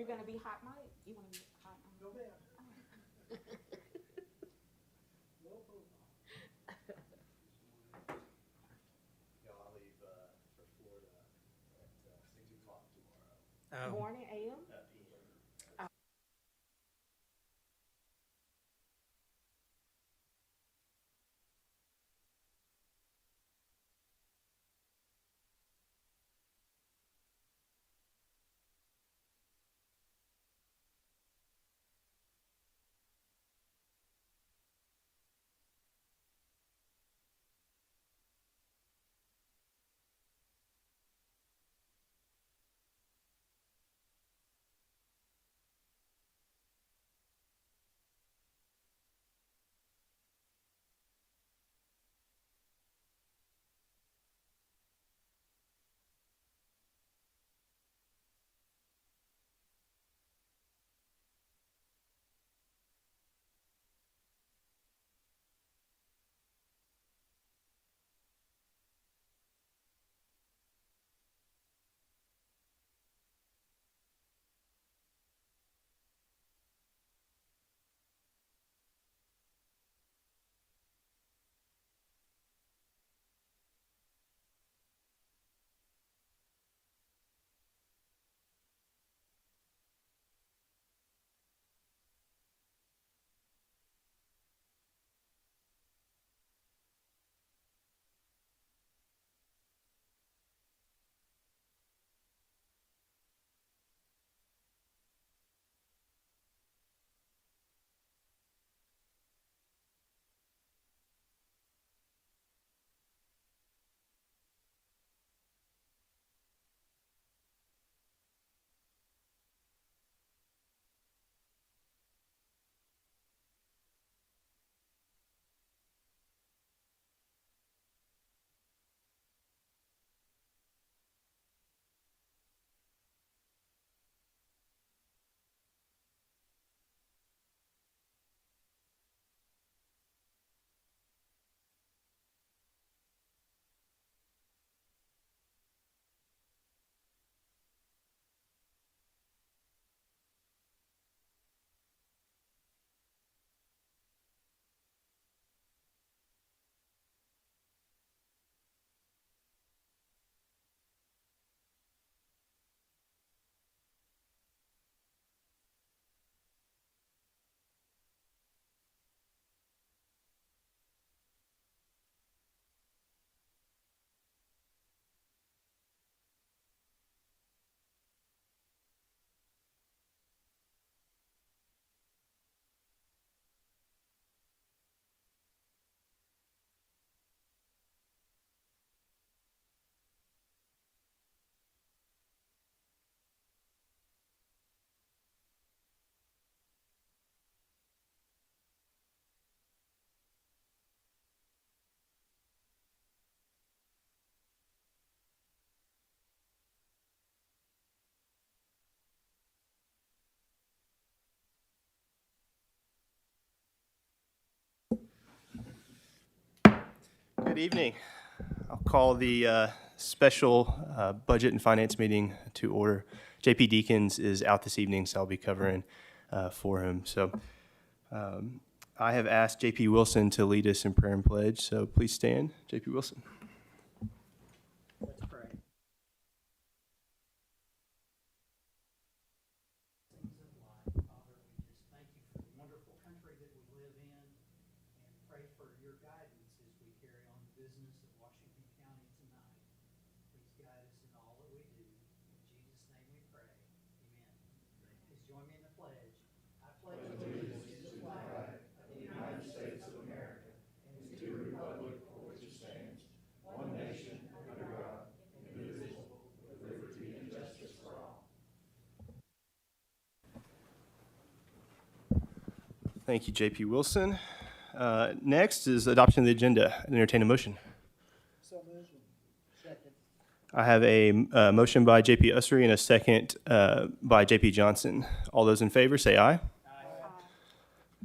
You're gonna be hot mic? You wanna be hot mic? No, ma'am. No profile. Y'all, I leave for Florida at 6 o'clock tomorrow. Morning, AM? PM. Good evening. I'll call the special Budget and Finance meeting to order. JP Deacons is out this evening, so I'll be covering for him. So I have asked JP Wilson to lead us in prayer and pledge, so please stand. JP Wilson. Let's pray. Things of life, Father, we just thank you for the wonderful country that we live in and pray for your guidance as we carry on the business of Washington County tonight. Please guide us in all that we do. In Jesus' name we pray. Amen. Please join me in the pledge. I pledge allegiance to the flag of the United States of America and to the republic for which it stands, one nation under God, indivisible, with liberty and justice for all. Thank you, JP Wilson. Next is adoption of the agenda. Entertain a motion. So moved. Second. I have a motion by JP Ussery and a second by JP Johnson. All those in favor say aye. Aye.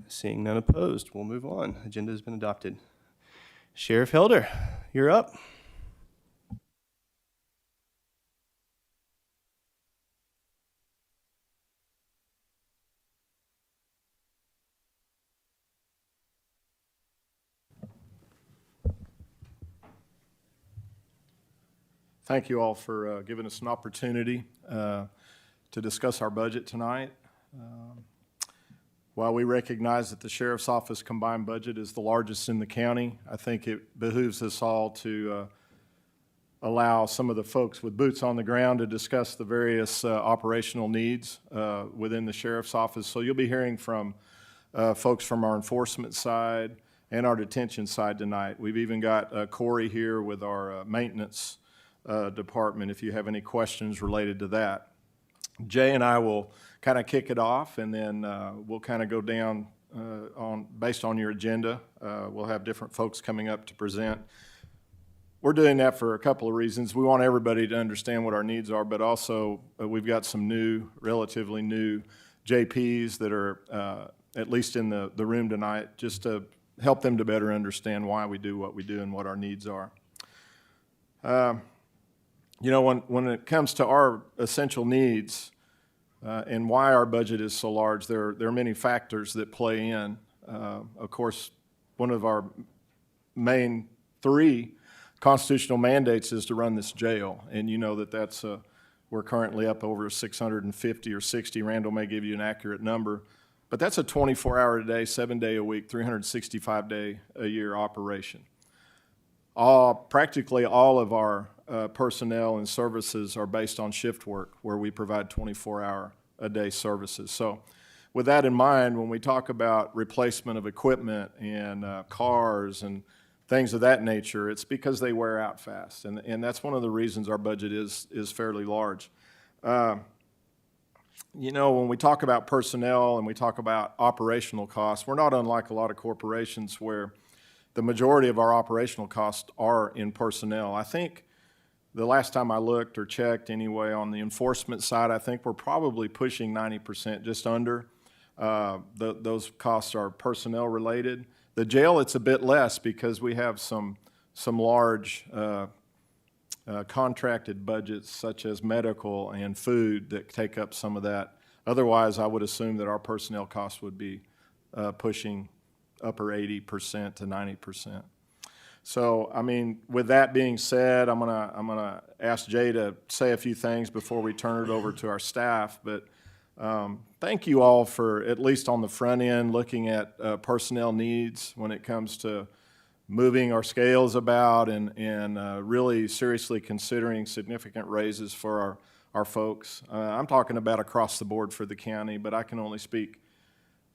Seeing none opposed, we'll move on. Agenda has been adopted. Sheriff Helder, you're up. Thank you all for giving us an opportunity to discuss our budget tonight. While we recognize that the Sheriff's Office combined budget is the largest in the county, I think it behooves us all to allow some of the folks with boots on the ground to discuss the various operational needs within the Sheriff's Office. So you'll be hearing from folks from our enforcement side and our detention side tonight. We've even got Corey here with our maintenance department if you have any questions related to that. Jay and I will kind of kick it off, and then we'll kind of go down based on your agenda. We'll have different folks coming up to present. We're doing that for a couple of reasons. We want everybody to understand what our needs are, but also we've got some relatively new JPs that are at least in the room tonight, just to help them to better understand why we do what we do and what our needs are. You know, when it comes to our essential needs and why our budget is so large, there are many factors that play in. Of course, one of our main 3 constitutional mandates is to run this jail, and you know that we're currently up over 650 or 60. Randall may give you an accurate number, but that's a 24-hour-a-day, 7-day-a-week, 365-day-a-year operation. Practically all of our personnel and services are based on shift work, where we provide 24-hour-a-day services. So with that in mind, when we talk about replacement of equipment and cars and things of that nature, it's because they wear out fast, and that's one of the reasons our budget is fairly large. You know, when we talk about personnel and we talk about operational costs, we're not unlike a lot of corporations where the majority of our operational costs are in personnel. I think the last time I looked or checked anyway on the enforcement side, I think we're probably pushing 90%, just under. Those costs are personnel related. The jail, it's a bit less because we have some large contracted budgets such as medical and food that take up some of that. Otherwise, I would assume that our personnel costs would be pushing upper 80% to 90%. So, I mean, with that being said, I'm gonna ask Jay to say a few things before we turn it over to our staff. But thank you all for, at least on the front end, looking at personnel needs when it comes to moving our scales about and really seriously considering significant raises for our folks. I'm talking about across the board for the county, but I can only speak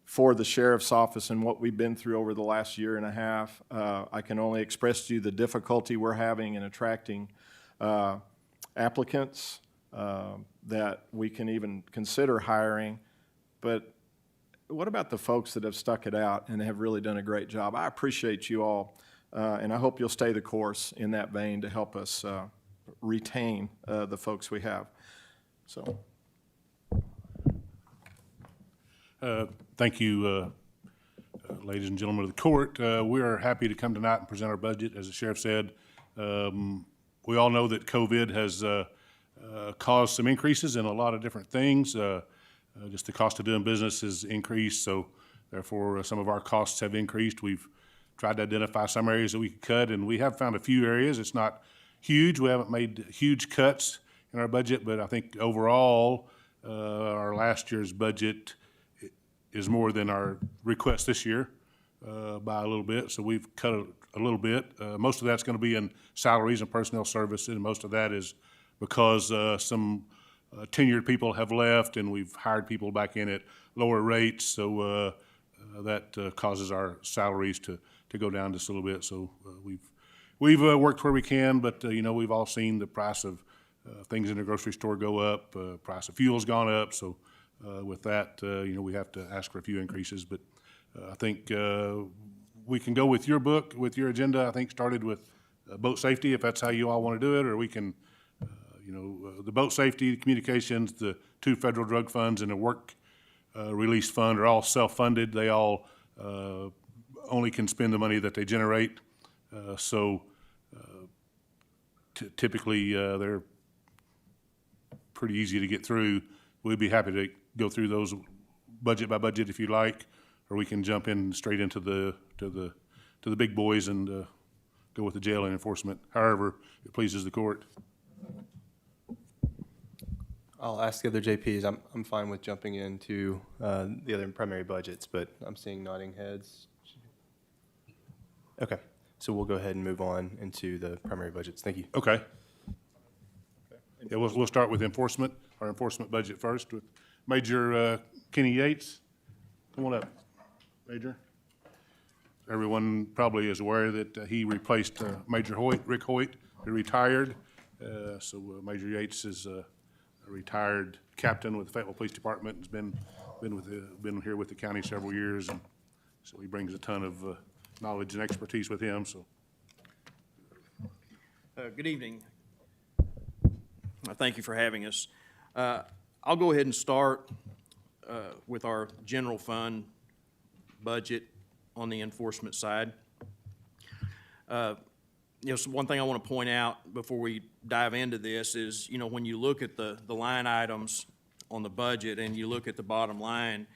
for the Sheriff's Office and what we've been through over the last year and a half. I can only express to you the difficulty we're having in attracting applicants that we can even consider hiring. But what about the folks that have stuck it out and have really done a great job? I appreciate you all, and I hope you'll stay the course in that vein to help us retain the folks we have. So. Thank you, ladies and gentlemen of the court. We are happy to come tonight and present our budget. As the sheriff said, we all know that COVID has caused some increases in a lot of different things. Just the cost of doing business has increased, so therefore some of our costs have increased. We've tried to identify some areas that we could cut, and we have found a few areas. It's not huge. We haven't made huge cuts in our budget, but I think overall our last year's budget is more than our request this year by a little bit, so we've cut a little bit. Most of that's going to be in salaries and personnel services, and most of that is because some tenured people have left and we've hired people back in at lower rates, so that causes our salaries to go down just a little bit. So we've worked where we can, but you know, we've all seen the price of things in the grocery store go up, price of fuel's gone up, so with that, you know, we have to ask for a few increases, but I think we can go with your book, with your agenda. I think started with boat safety, if that's how you all want to do it, or we can, you know, the boat safety, communications, the 2 federal drug funds, and the work release fund are all self-funded. They all only can spend the money that they generate. Typically, they're pretty easy to get through. We'd be happy to go through those budget by budget if you like, or we can jump in straight into the big boys and go with the jail and enforcement. However, it pleases the court. I'll ask the other JPs. I'm fine with jumping into the other primary budgets, but I'm seeing nodding heads. Okay, so we'll go ahead and move on into the primary budgets. Thank you. Okay. Yeah, we'll start with enforcement, our enforcement budget first with Major Kenny Yates. Come on up, Major. Everyone probably is aware that he replaced Major Hoyt, Rick Hoyt, who retired. So Major Yates is a retired captain with the Fayetteville Police Department. Has been here with the county several years, and so he brings a ton of knowledge and expertise with him. So, Good evening. Thank you for having us. I'll go ahead and start with our general fund budget on the enforcement side. So one thing I want to point out before we dive into this is, when you look at the line items on the budget and you look at the bottom line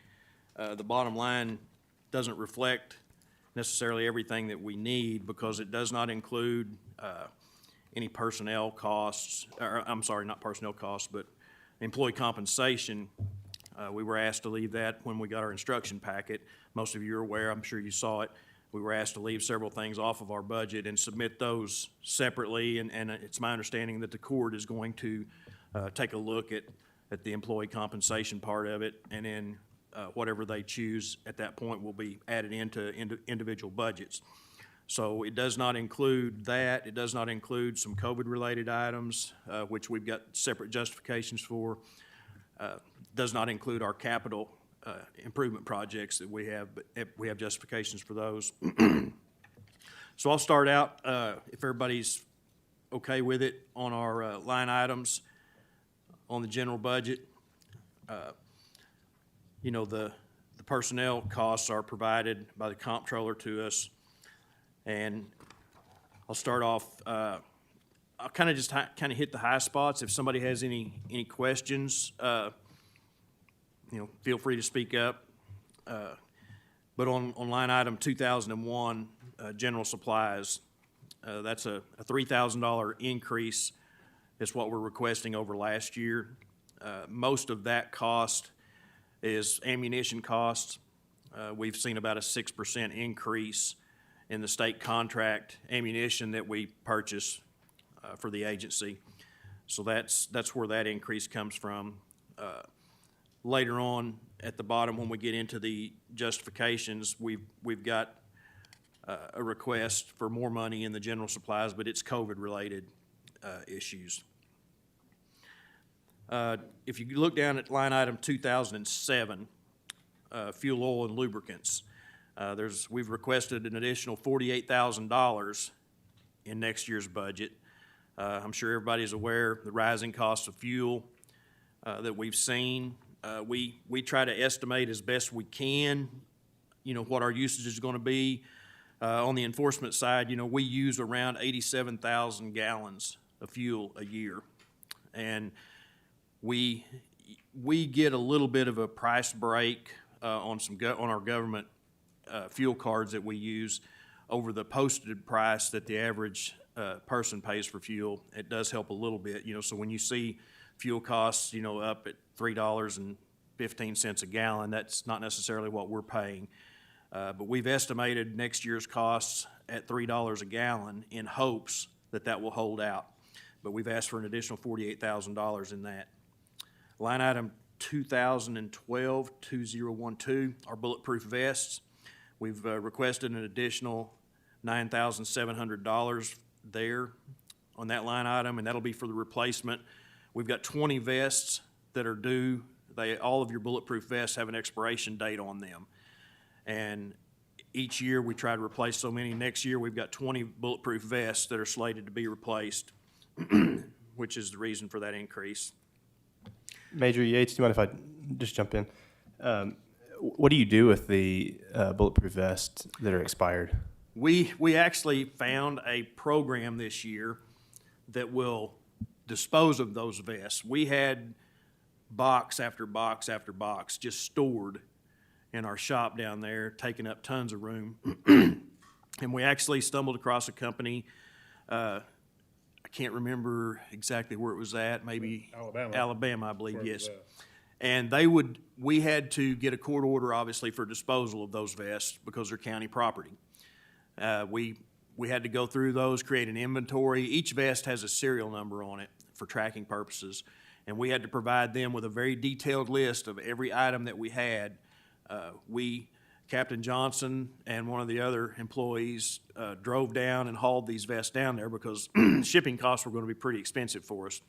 doesn't reflect necessarily everything that we need, because it does not include any personnel costs, or I'm sorry, not personnel costs, but employee compensation. We were asked to leave that when we got our instruction packet. Most of you are aware, I'm sure you saw it. We were asked to leave several things off of our budget and submit those separately, and it's my understanding that the court is going to take a look at the employee compensation part of it, and then whatever they choose at that point will be added into individual budgets. So it does not include that. It does not include some COVID-related items, which we've got separate justifications for. Does not include our capital improvement projects that we have, but we have justifications for those. So I'll start out, if everybody's okay with it, on our line items on the general budget. The personnel costs are provided by the comptroller to us. And I'll start off, I'll kind of just hit the high spots. If somebody has any questions, feel free to speak up. But on line item 2001, general supplies, that's a $3,000 increase is what we're requesting over last year. Most of that cost is ammunition costs. We've seen about a 6% increase in the state contract ammunition that we purchase for the agency. So that's where that increase comes from. Later on at the bottom, when we get into the justifications, we've got a request for more money in the general supplies, but it's COVID-related issues. If you look down at line item 2007, fuel, oil, and lubricants, we've requested an additional $48,000 in next year's budget. I'm sure everybody's aware of the rising cost of fuel that we've seen. We try to estimate as best we can, what our usage is going to be. On the enforcement side, we use around 87,000 gallons of fuel a year. And we get a little bit of a price break on our government fuel cards that we use over the posted price that the average person pays for fuel. It does help a little bit, so when you see fuel costs, up at $3.15 a gallon, that's not necessarily what we're paying. But we've estimated next year's costs at $3 a gallon in hopes that will hold out. But we've asked for an additional $48,000 in that. Line item 2012-2012, our bulletproof vests. We've requested an additional $9,700 there on that line item, and that'll be for the replacement. We've got 20 vests that are due. All of your bulletproof vests have an expiration date on them. And each year we try to replace so many. Next year we've got 20 bulletproof vests that are slated to be replaced, which is the reason for that increase. Major Yates, do you mind if I just jump in? What do you do with the bulletproof vests that are expired? We actually found a program this year that will dispose of those vests. We had box after box after box just stored in our shop down there, taking up tons of room. And we actually stumbled across a company. I can't remember exactly where it was at, maybe Alabama. Alabama, I believe, Where it yes. was at. And we had to get a court order, obviously, for disposal of those vests because they're county property. We had to go through those, create an inventory. Each vest has a serial number on it for tracking purposes, and we had to provide them with a very detailed list of every item that we had. Captain Johnson and one of the other employees drove down and hauled these vests down there because shipping costs were going to be pretty expensive for us.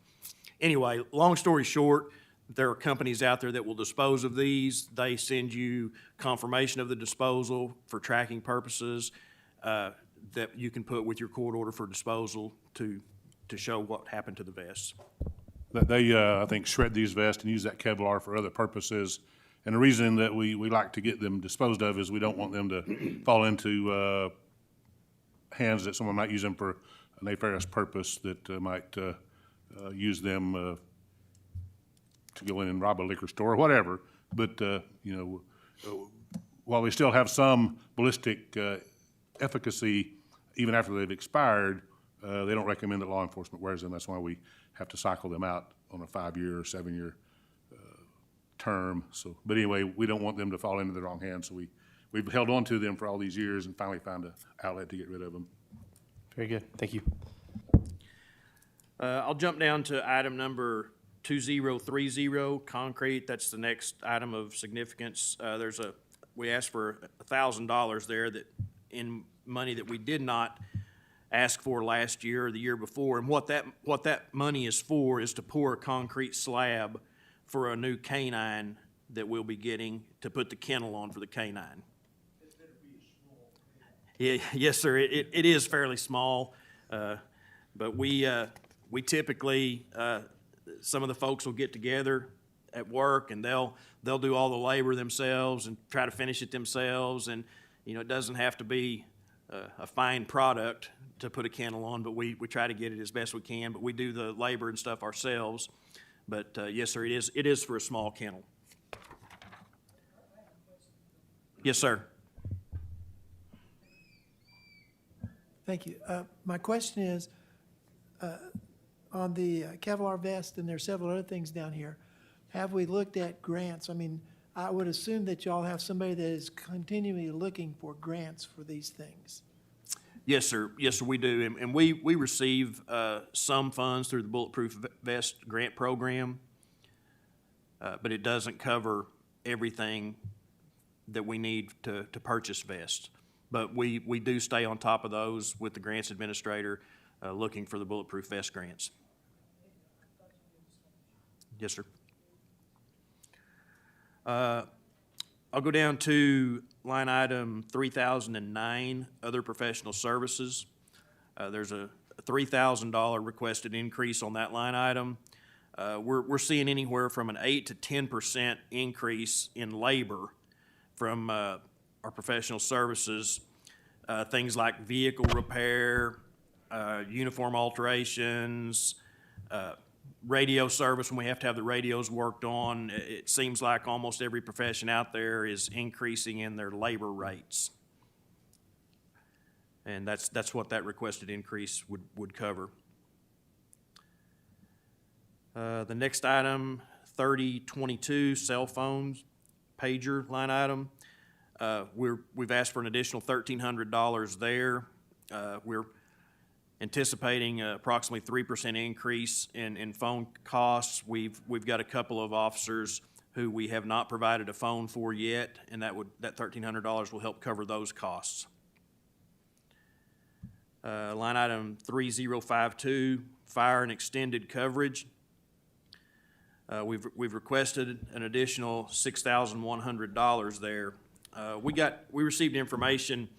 Anyway, long story short, there are companies out there that will dispose of these. They send you confirmation of the disposal for tracking purposes that you can put with your court order for disposal to show what happened to the vests. They, I think, shred these vests and use that Kevlar for other purposes. And the reason that we like to get them disposed of is we don't want them to fall into hands that someone might use them for a nefarious purpose that might use them to go in and rob a liquor store or whatever. But, while we still have some ballistic efficacy, even after they've expired, they don't recommend that law enforcement wears them. That's why we have to cycle them out on a 5-year or 7-year term. So, but anyway, we don't want them to fall into the wrong hands. So we've held on to them for all these years and finally found an outlet to get rid of them. Very good. Thank you. I'll jump down to item number 2030, concrete. That's the next item of significance. We asked for $1,000 there in money that we did not ask for last year or the year before. And what that money is for is to pour a concrete slab for a new canine that we'll be getting to put the kennel on for the canine. Yeah, yes, sir. It is fairly small, but we typically some of the folks will get together at work and they'll do all the labor themselves and try to finish it themselves. And it doesn't have to be a fine product to put a kennel on, but we try to get it as best we can. But we do the labor and stuff ourselves. But yes, sir, it is for a small kennel. Yes, sir. Thank you. My question is, on the Kevlar vest, and there's several other things down here, have we looked at grants? I mean, I would assume that y'all have somebody that is continually looking for grants for these things. Yes, sir. Yes, sir, we do. And we receive some funds through the Bulletproof Vest Grant Program, but it doesn't cover everything that we need to purchase vests. But we do stay on top of those with the grants administrator looking for the Bulletproof Vest grants. Yes, sir. I'll go down to line item 3009, other professional services. There's a $3,000 requested increase on that line item. We're seeing anywhere from an 8 to 10% increase in labor from our professional services, things like vehicle repair, uniform alterations, radio service when we have to have the radios worked on. It seems like almost every profession out there is increasing in their labor rates. And that's what that requested increase would cover. The next item, 3022, cell phones, pager line item. We've asked for an additional $1,300 there. We're anticipating approximately 3% increase in phone costs. We've got a couple of officers who we have not provided a phone for yet, and that $1,300 will help cover those costs. Line item 3052, fire and extended coverage. We've requested an additional $6,100 there. We received information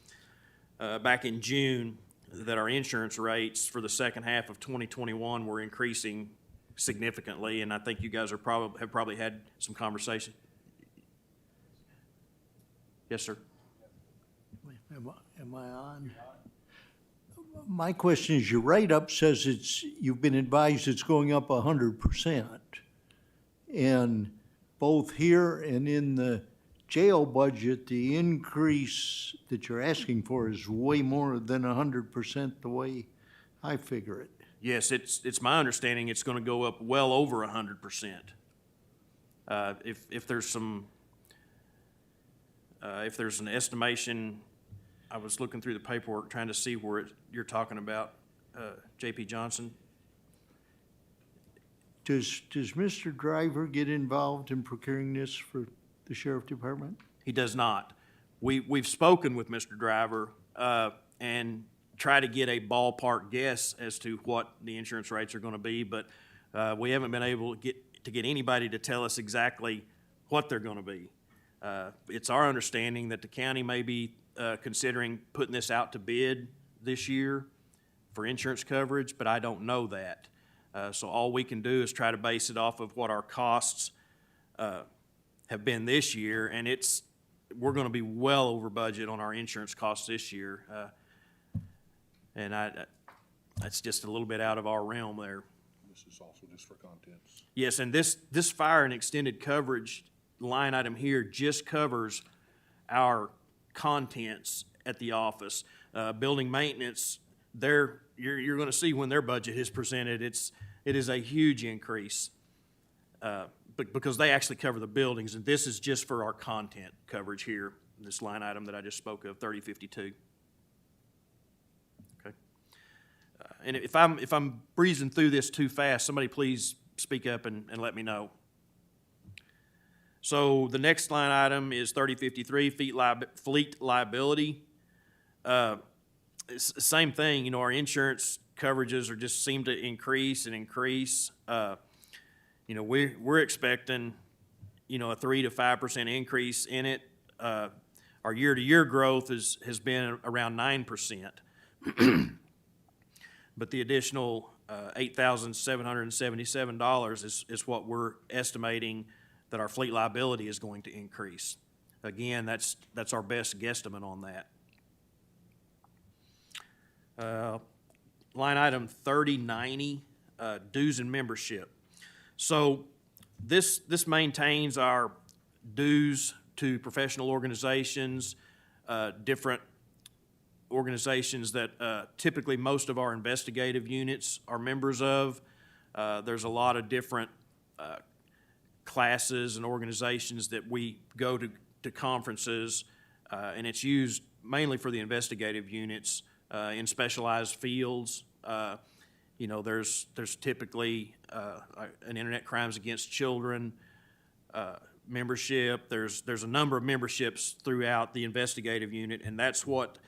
back in June that our insurance rates for the second half of 2021 were increasing significantly, and I think you guys have probably had some conversation. Yes, sir. Am I on? My question is, your write-up says you've been advised it's going up 100%. And both here and in the jail budget, the increase that you're asking for is way more than 100% the way I figure it. Yes, it's my understanding it's gonna go up well over 100%. If there's some, if there's an estimation, I was looking through the paperwork trying to see where you're talking about, J.P. Johnson. Does Mr. Driver get involved in procuring this for the sheriff department? He does not. We've spoken with Mr. Driver, and try to get a ballpark guess as to what the insurance rates are gonna be, but, we haven't been able to get anybody to tell us exactly what they're gonna be. It's our understanding that the county may be, considering putting this out to bid this year for insurance coverage, but I don't know that. So all we can do is try to base it off of what our costs, have been this year, and we're gonna be well over budget on our insurance costs this year. And that's just a little bit out of our realm there. This is also just for contents. Yes, and this fire and extended coverage line item here just covers our contents at the office. Building maintenance, you're gonna see when their budget is presented, it is a huge increase. But because they actually cover the buildings, and this is just for our content coverage here, this line item that I just spoke of, 3052. Okay. And if I'm breezing through this too fast, somebody please speak up and let me know. So the next line item is 3053, fleet liability. It's the same thing, you know, our insurance coverages seem to increase and increase. You know, we're expecting, you know, a 3 to 5% increase in it. Our year-to-year growth has been around 9%. But the additional $8,777 is what we're estimating that our fleet liability is going to increase. Again, that's our best guesstimate on that. Line item 3090, dues and membership. So this maintains our dues to professional organizations, different organizations that typically most of our investigative units are members of. There's a lot of different classes and organizations that we go to conferences, and it's used mainly for the investigative units in specialized fields. You know, there's typically an Internet Crimes Against Children membership. There's a number of memberships throughout the investigative unit, and that's what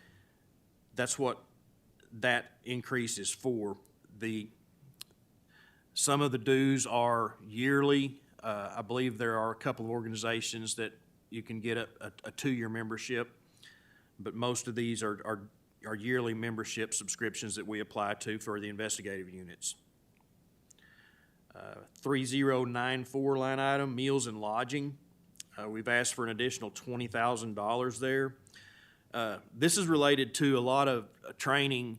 that increase is for. Some of the dues are yearly. I believe there are a couple of organizations that you can get a 2-year membership, but most of these are yearly membership subscriptions that we apply to for the investigative units. 3094 line item, meals and lodging. We've asked for an additional $20,000 there. This is related to a lot of training.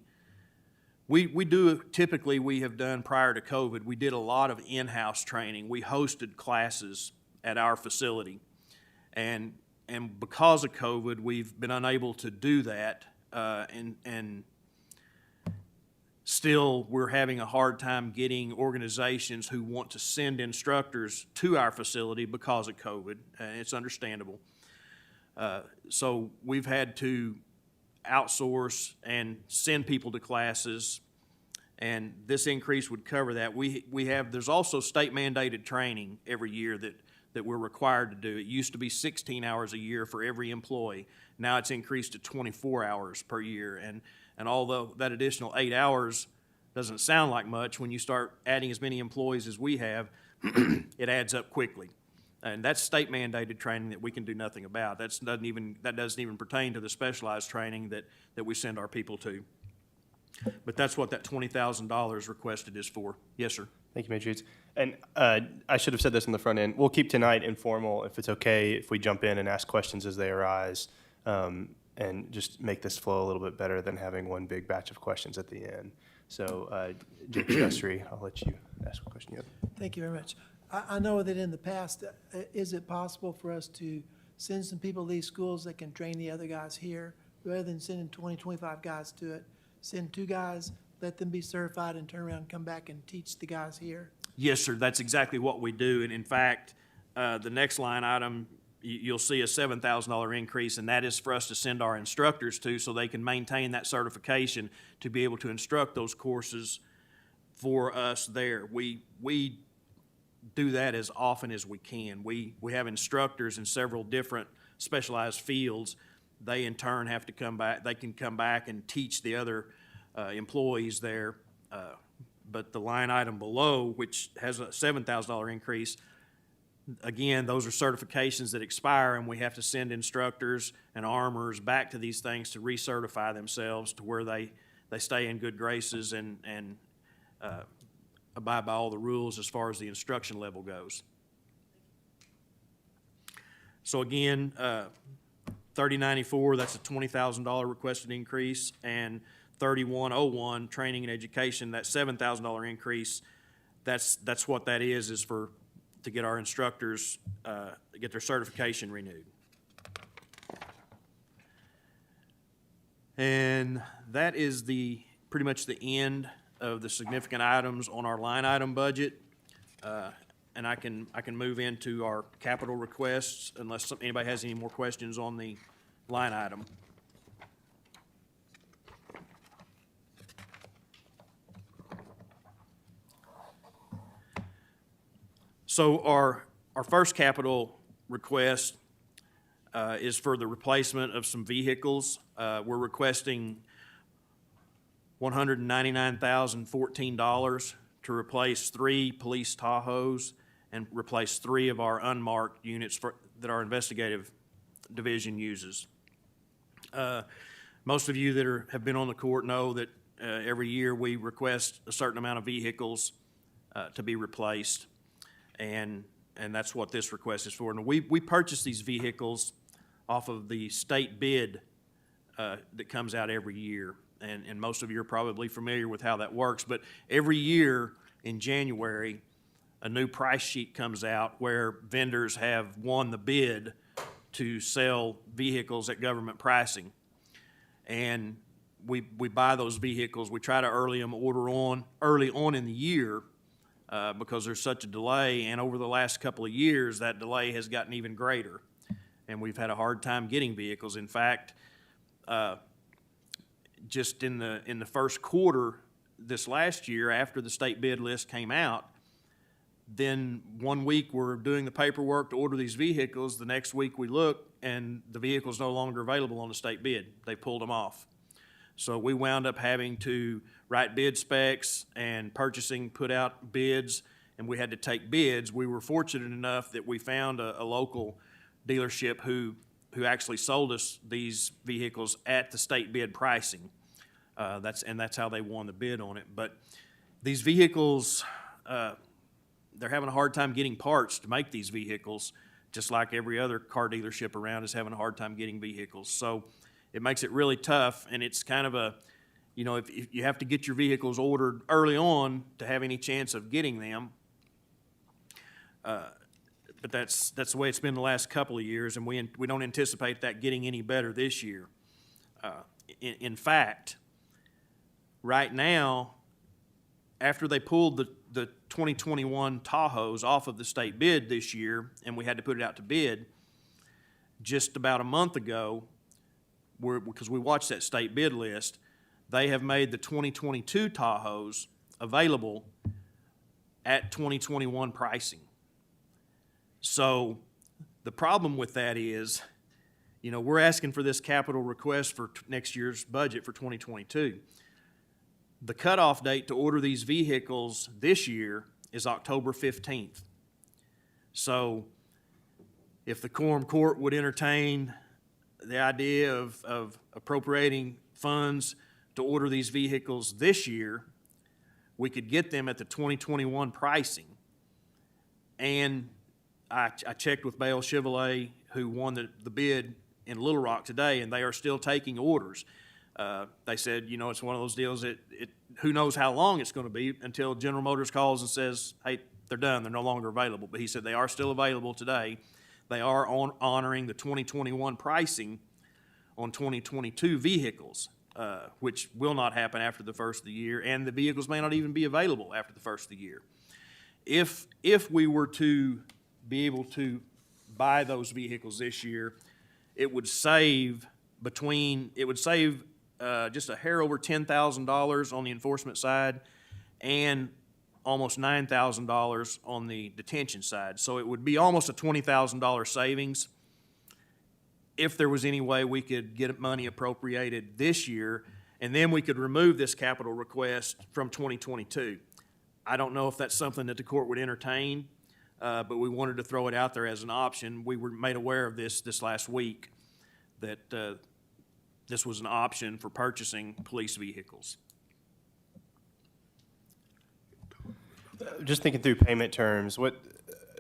We have done prior to COVID, we did a lot of in-house training. We hosted classes at our facility. And because of COVID, we've been unable to do that. And still, we're having a hard time getting organizations who want to send instructors to our facility because of COVID. It's understandable. So we've had to outsource and send people to classes, and this increase would cover that. There's also state mandated training every year that we're required to do. It used to be 16 hours a year for every employee. Now it's increased to 24 hours per year. And although that additional 8 hours doesn't sound like much, when you start adding as many employees as we have, it adds up quickly. And that's state mandated training that we can do nothing about. That doesn't even pertain to the specialized training that we send our people to. But that's what that $20,000 requested is for. Yes, sir. Thank you, Major Yates. And I should have said this on the front end. We'll keep tonight informal, if it's okay, if we jump in and ask questions as they arise, and just make this flow a little bit better than having one big batch of questions at the end. So, J.P. Gustry, I'll let you ask a question. Thank you very much. I know that in the past, is it possible for us to send some people to these schools that can train the other guys here, rather than sending 20, 25 guys to it? Send 2 guys, let them be certified and turn around and come back and teach the guys here? Yes, sir, that's exactly what we do, and in fact, the next line item, you'll see a $7,000 increase, and that is for us to send our instructors to, so they can maintain that certification to be able to instruct those courses for us there. We do that as often as we can. We have instructors in several different specialized fields. They in turn have to come back, they can come back and teach the other employees there. But the line item below, which has a $7,000 increase, again, those are certifications that expire, and we have to send instructors and armors back to these things to recertify themselves to where they stay in good graces and abide by all the rules as far as the instruction level goes. So again, 3094, that's a $20,000 requested increase, and 3101, training and education, that $7,000 increase, that's what that is for, to get our instructors, get their certification renewed. And that is pretty much the end of the significant items on our line item budget. And I can move into our capital requests unless anybody has any more questions on the line item. So our first capital request is for the replacement of some vehicles. We're requesting $199,014 to replace 3 police Tahoes and replace 3 of our unmarked units that our investigative division uses. Most of you that have been on the court know that every year we request a certain amount of vehicles to be replaced. And that's what this request is for. And we purchase these vehicles off of the state bid that comes out every year. And most of you are probably familiar with how that works. But every year in January, a new price sheet comes out where vendors have won the bid to sell vehicles at government pricing. And we buy those vehicles. We try to order early on in the year, because there's such a delay, and over the last couple of years, that delay has gotten even greater, and we've had a hard time getting vehicles. In fact, just in the first quarter this last year, after the state bid list came out, then one week we're doing the paperwork to order these vehicles, the next week we look, and the vehicle's no longer available on the state bid. They pulled them off. So we wound up having to write bid specs, and purchasing put out bids, and we had to take bids. We were fortunate enough that we found a local dealership who actually sold us these vehicles at the state bid pricing. That's how they won the bid on it. But these vehicles, they're having a hard time getting parts to make these vehicles, just like every other car dealership around is having a hard time getting vehicles. So it makes it really tough, and it's kind of if you have to get your vehicles ordered early on to have any chance of getting them. But that's the way it's been the last couple of years, and we don't anticipate that getting any better this year. In fact, right now, after they pulled the 2021 Tahoes off of the state bid this year, and we had to put it out to bid, just about a month ago, because we watched that state bid list, they have made the 2022 Tahoes available at 2021 pricing. So the problem with that is, we're asking for this capital request for next year's budget for 2022. The cutoff date to order these vehicles this year is October 15th. So if the quorum court would entertain the idea of appropriating funds to order these vehicles this year, we could get them at the 2021 pricing. And I checked with Bale Chevrolet, who won the bid in Little Rock today, and they are still taking orders. They said, it's one of those deals that who knows how long it's going to be until General Motors calls and says, hey, they're done, they're no longer available. But he said they are still available today. They are honoring the 2021 pricing on 2022 vehicles. which will not happen after the first of the year, and the vehicles may not even be available after the first of the year. If we were to be able to buy those vehicles this year, it would save just a hair over $10,000 on the enforcement side and almost $9,000 on the detention side. So it would be almost a $20,000 savings if there was any way we could get money appropriated this year, and then we could remove this capital request from 2022. I don't know if that's something that the court would entertain, but we wanted to throw it out there as an option. We were made aware of this last week, that this was an option for purchasing police vehicles. Just thinking through payment terms, what,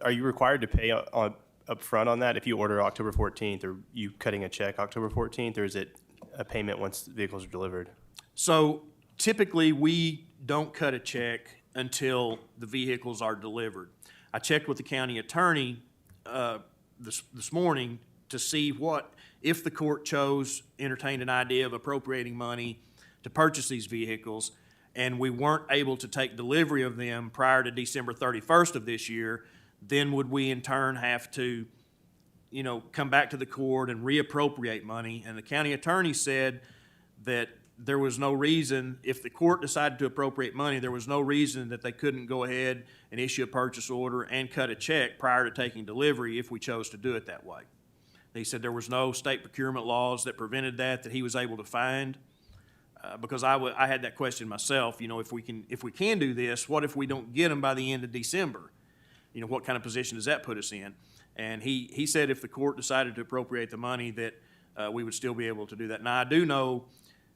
are you required to pay upfront on that if you order October 14th? Or you cutting a check October 14th, or is it a payment once the vehicles are delivered? So typically, we don't cut a check until the vehicles are delivered. I checked with the county attorney this morning to see if the court entertained an idea of appropriating money to purchase these vehicles, and we weren't able to take delivery of them prior to December 31st of this year, then would we in turn have to, come back to the court and reappropriate money? And the county attorney said that there was no reason, if the court decided to appropriate money, there was no reason that they couldn't go ahead and issue a purchase order and cut a check prior to taking delivery if we chose to do it that way. He said there was no state procurement laws that prevented that he was able to find. Because I had that question myself, if we can do this, what if we don't get them by the end of December? What kind of position does that put us in? And he said if the court decided to appropriate the money that we would still be able to do that. Now, I do know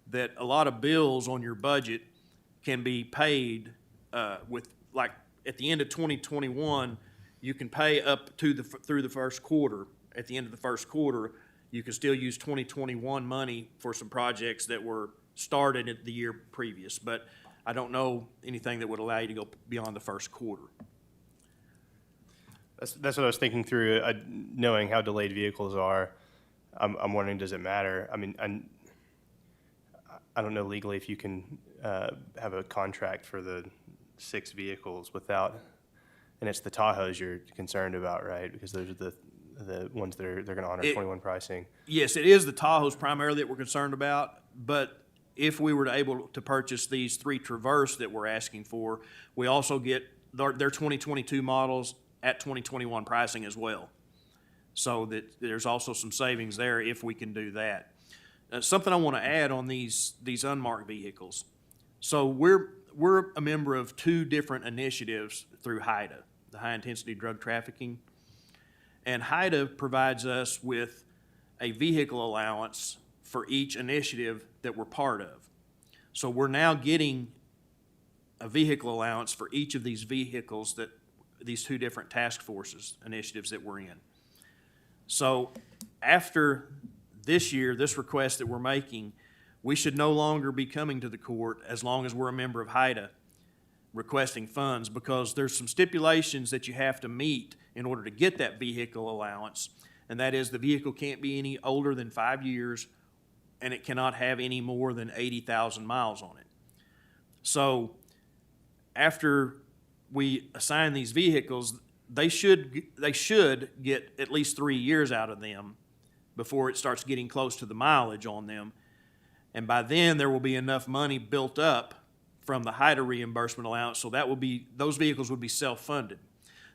that a lot of bills on your budget can be paid like at the end of 2021, you can pay up to through the first quarter. At the end of the first quarter, you can still use 2021 money for some projects that were started at the year previous, but I don't know anything that would allow you to go beyond the first quarter. That's what I was thinking through, knowing how delayed vehicles are. I'm wondering, does it matter? I mean, I don't know legally if you can have a contract for the 6 vehicles without, and it's the Tahoes you're concerned about, right? Because those are the ones that they're going to honor 21 pricing. Yes, it is the Tahoes primarily that we're concerned about, but if we were able to purchase these 3 Traverse that we're asking for, we also get their 2022 models at 2021 pricing as well. So that there's also some savings there if we can do that. Something I want to add on these unmarked vehicles. So we're a member of 2 different initiatives through HIDA, the High Intensity Drug Trafficking. And HIDA provides us with a vehicle allowance for each initiative that we're part of. So we're now getting a vehicle allowance for each of these vehicles these 2 different task forces initiatives that we're in. So after this year, this request that we're making, we should no longer be coming to the court as long as we're a member of HIDA requesting funds, because there's some stipulations that you have to meet in order to get that vehicle allowance, and that is the vehicle can't be any older than 5 years and it cannot have any more than 80,000 miles on it. So after we assign these vehicles, they should get at least 3 years out of them before it starts getting close to the mileage on them. And by then, there will be enough money built up from the HIDA reimbursement allowance, so those vehicles would be self-funded.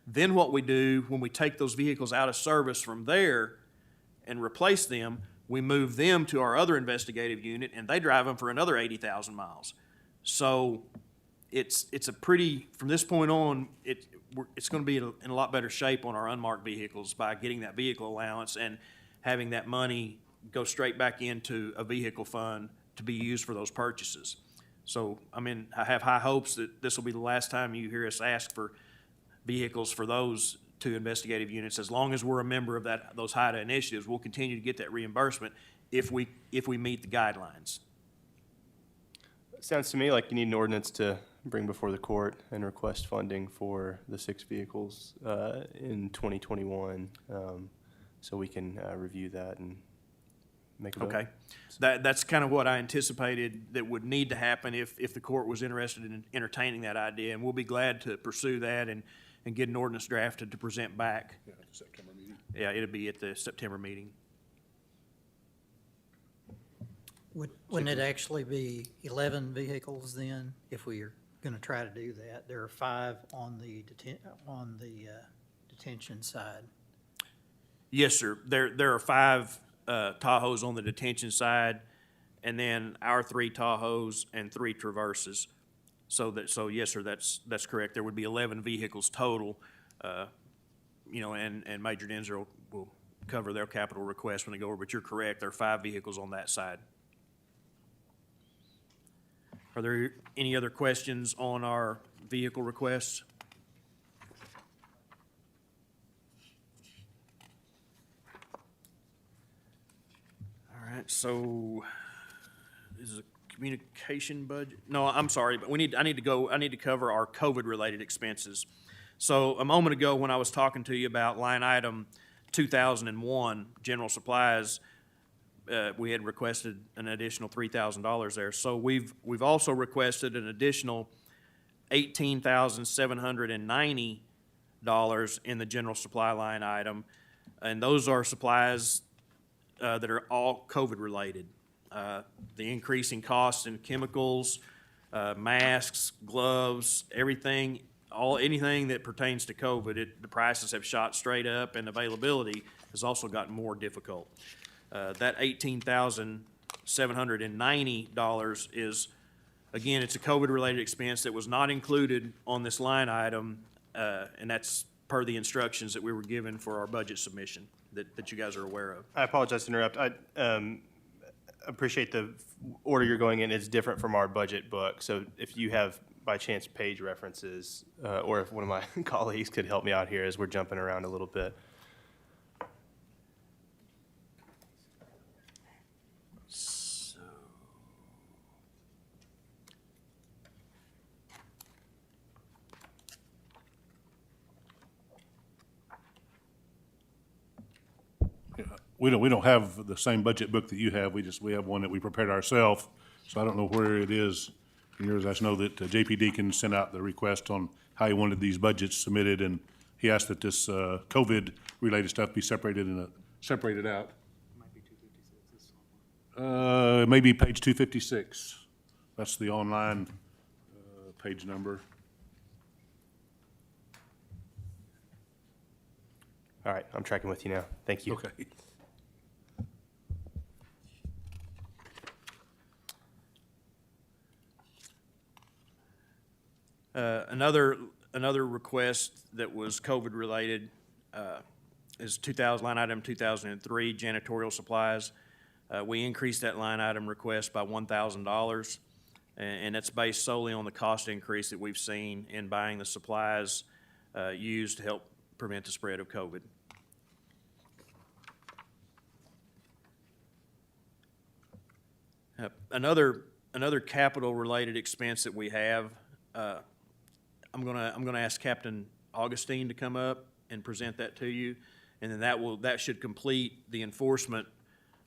Then what we do when we take those vehicles out of service from there and replace them, we move them to our other investigative unit, and they drive them for another 80,000 miles. So it's a pretty, from this point on, it's going to be in a lot better shape on our unmarked vehicles by getting that vehicle allowance and having that money go straight back into a vehicle fund to be used for those purchases. So, I have high hopes that this will be the last time you hear us ask for vehicles for those 2 investigative units. As long as we're a member of those HIDA initiatives, we'll continue to get that reimbursement if we meet the guidelines. Sounds to me like you need an ordinance to bring before the court and request funding for the 6 vehicles in 2021, so we can review that and make a vote. Okay. That's kind of what I anticipated that would need to happen if the court was interested in entertaining that idea. And we'll be glad to pursue that and get an ordinance drafted to present back. Yeah, the September meeting. Yeah, it'll be at the September meeting. Wouldn't it actually be 11 vehicles then, if we are going to try to do that? There are 5 on the detention side. Yes, sir. There are 5 Tahoes on the detention side, and then our 3 Tahoes and 3 Traverses. So yes, sir, that's correct. There would be 11 vehicles total, and Major Denzer will cover their capital request when they go over, but you're correct. There are 5 vehicles on that side. Are there any other questions on our vehicle requests? All right, so this is a communication budget. No, I'm sorry, but I need to cover our COVID-related expenses. So a moment ago, when I was talking to you about line item 2001, general supplies, we had requested an additional $3,000 there. So we've also requested an additional $18,790 in the general supply line item. And those are supplies that are all COVID-related. The increasing costs in chemicals, masks, gloves, everything, anything that pertains to COVID, the prices have shot straight up, and availability has also gotten more difficult. That $18,790 is, again, it's a COVID-related expense that was not included on this line item, and that's per the instructions that we were given for our budget submission that you guys are aware of. I apologize to interrupt. I appreciate the order you're going in. It's different from our budget book. So if you have, by chance, page references, or if one of my colleagues could help me out here as we're jumping around a little bit. We don't have the same budget book that you have. We have one that we prepared ourselves. So I don't know where it is in yours. I just know that JP Deacon sent out the request on how he wanted these budgets submitted, and he asked that this COVID-related stuff be separated out. It may be page 256. That's the online page number. All right, I'm tracking with you now. Thank you. Okay. Another request that was COVID-related is line item 2003, janitorial supplies. We increased that line item request by $1,000, and that's based solely on the cost increase that we've seen in buying the supplies used to help prevent the spread of COVID. Another capital-related expense that we have, I'm gonna ask Captain Augustine to come up and present that to you, and then that should complete the enforcement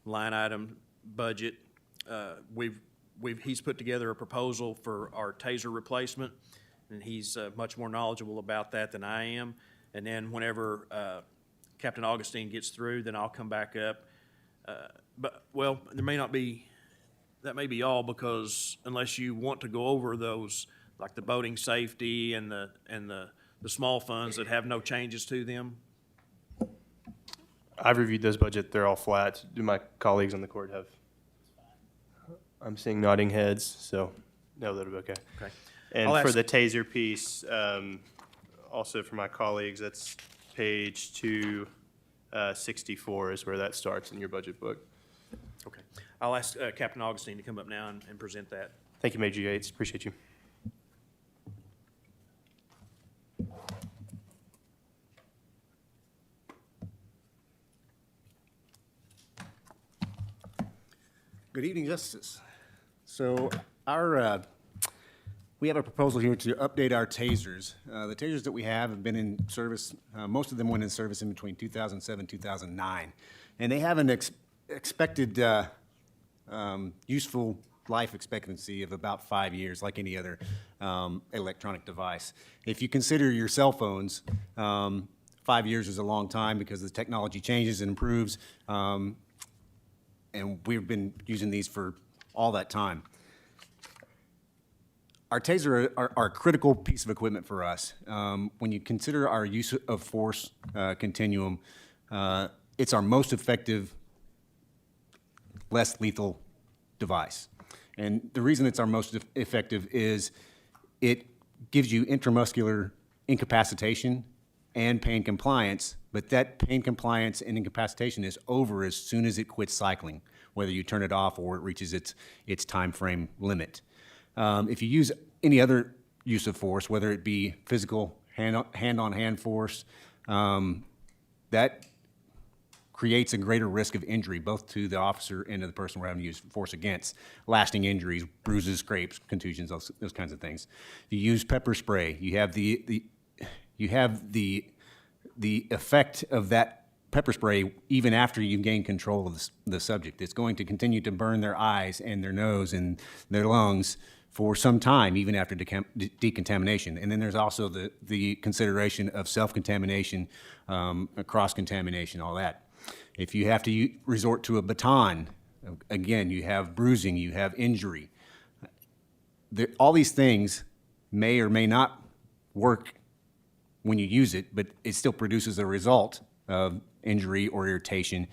line item budget. He's put together a proposal for our taser replacement, and he's much more knowledgeable about that than I am. And then whenever Captain Augustine gets through, then I'll come back up. That may be all, because unless you want to go over those, like the boating safety and the small funds that have no changes to them. I've reviewed those budgets. They're all flat. Do my colleagues on the court have? I'm seeing nodding heads, so no, that'll be okay. Okay. And I'll for ask- the taser piece, also for my colleagues, that's page 264 is where that starts in your budget book. Okay. I'll ask Captain Augustine to come up now and present that. Thank you, Major Yates. Appreciate you. Good evening, Justice. So we have a proposal here to update our tasers. The tasers that we have been in service, most of them went in service in between 2007 and 2009. And they have an expected useful life expectancy of about 5 years, like any other electronic device. If you consider your cell phones, 5 years is a long time because the technology changes and improves, and we've been using these for all that time. Our taser are a critical piece of equipment for us. When you consider our use of force continuum, it's our most effective, less lethal device. And the reason it's our most effective is it gives you intramuscular incapacitation and pain compliance, but that pain compliance and incapacitation is over as soon as it quits cycling, whether you turn it off or it reaches its time frame limit. If you use any other use of force, whether it be physical hand-on-hand force, that creates a greater risk of injury, both to the officer and to the person we're having to use force against, lasting injuries, bruises, scrapes, contusions, those kinds of things. If you use pepper spray, you have the effect of that pepper spray even after you've gained control of the subject. It's going to continue to burn their eyes and their nose and their lungs for some time, even after decontamination. And then there's also the consideration of self-contamination, cross-contamination, all that. If you have to resort to a baton, again, you have bruising, you have injury. All these things may or may not work when you use it, but it still produces a result of injury or irritation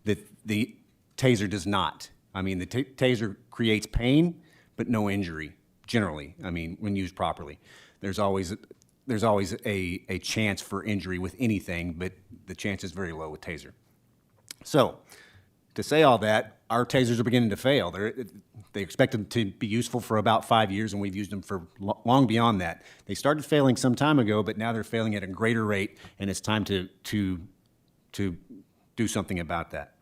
that the taser does not. I mean, the taser creates pain, but no injury, generally, I mean, when used properly. There's always a chance for injury with anything, but the chance is very low with taser. So, to say all that, our tasers are beginning to fail. They expect them to be useful for about 5 years, and we've used them for long beyond that. They started failing some time ago, but now they're failing at a greater rate, and it's time to do something about that.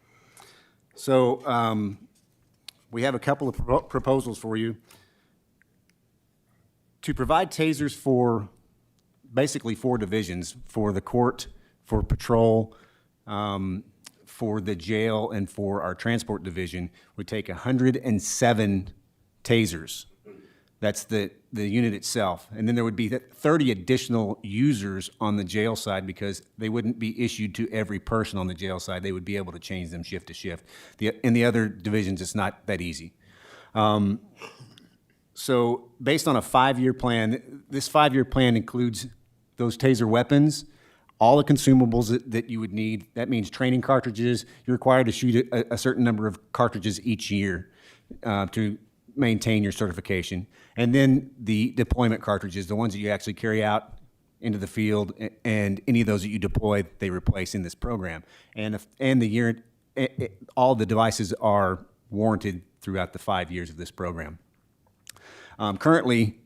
So, we have a couple of proposals for you. To provide tasers for basically 4 divisions, for the court, for patrol, for the jail, and for our transport division, would take 107 tasers. That's the unit itself. And then there would be 30 additional users on the jail side because they wouldn't be issued to every person on the jail side. They would be able to change them shift to shift. In the other divisions, it's not that easy. So based on a 5-year plan, this 5-year plan includes those taser weapons, all the consumables that you would need. That means training cartridges. You're required to shoot a certain number of cartridges each year to maintain your certification. And then the deployment cartridges, the ones that you actually carry out into the field, and any of those that you deploy, they replace in this program. And all the devices are warranted throughout the 5 years of this program. Currently,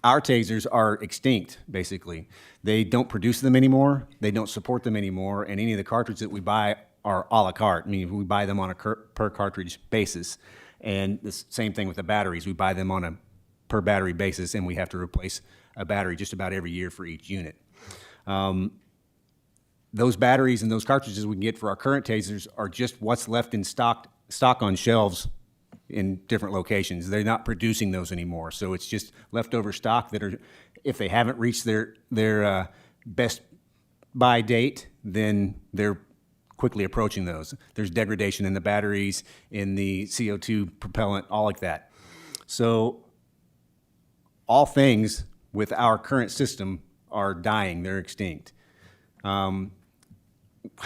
our tasers are extinct, basically. They don't produce them anymore, they don't support them anymore, and any of the cartridges that we buy are a la carte, meaning we buy them on a per cartridge basis. And the same thing with the batteries. We buy them on a per battery basis, and we have to replace a battery just about every year for each unit. Those batteries and those cartridges we can get for our current tasers are just what's left in stock on shelves in different locations. They're not producing those anymore, so it's just leftover stock that are, if they haven't reached their best buy date, then they're quickly approaching those. There's degradation in the batteries, in the CO2 propellant, all like that. So all things with our current system are dying, they're extinct. I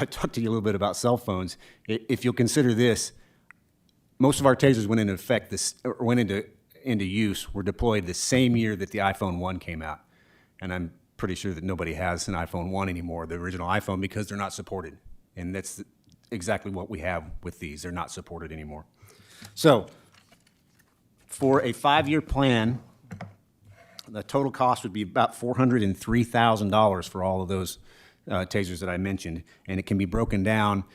talked to you a little bit about cell phones. If you'll consider this, most of our tasers went into effect, went into use, were deployed the same year that the iPhone 1 came out. And I'm pretty sure that nobody has an iPhone 1 anymore, the original iPhone, because they're not supported. And that's exactly what we have with these. They're not supported anymore. So for a 5-year plan, the total cost would be about $403,000 for all of those tasers that I mentioned. And it can be broken down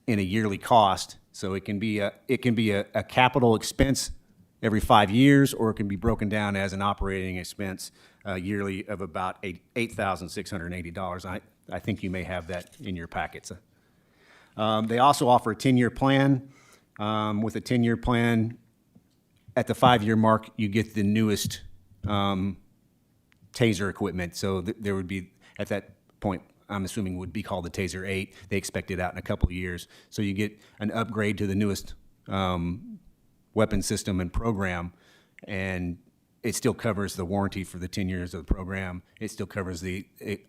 in a yearly cost. So it can be a capital expense every 5 years, or it can be broken down as an operating expense yearly of about $8,680. I think you may have that in your packets. They also offer a 10-year plan. With a 10-year plan, at the 5-year mark, you get the newest TASER equipment. So there would be, at that point, I'm assuming would be called the TASER 8. They expect it out in a couple of years. So you get an upgrade to the newest weapon system and program, and it still covers the warranty for the 10 years of the program. It still covers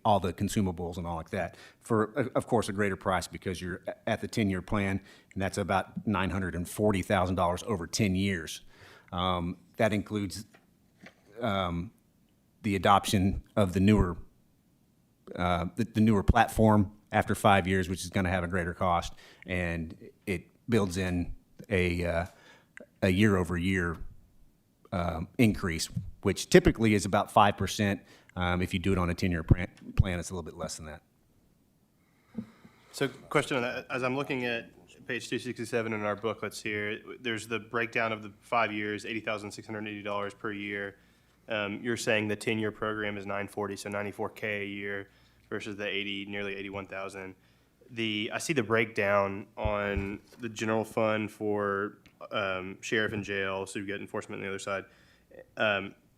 all the consumables and all like that for, of course, a greater price because you're at the 10-year plan, and that's about $940,000 over 10 years. That includes the adoption of the newer platform after 5 years, which is going to have a greater cost, and it builds in a year-over-year increase, which typically is about 5%. If you do it on a 10-year plan, it's a little bit less than that. So question on that, as I'm looking at page 267 in our booklets here, there's the breakdown of the 5 years, $80,680 per year. You're saying the 10-year program is $940, so $94K a year versus the nearly $81,000. I see the breakdown on the general fund for sheriff and jail, so you get enforcement on the other side.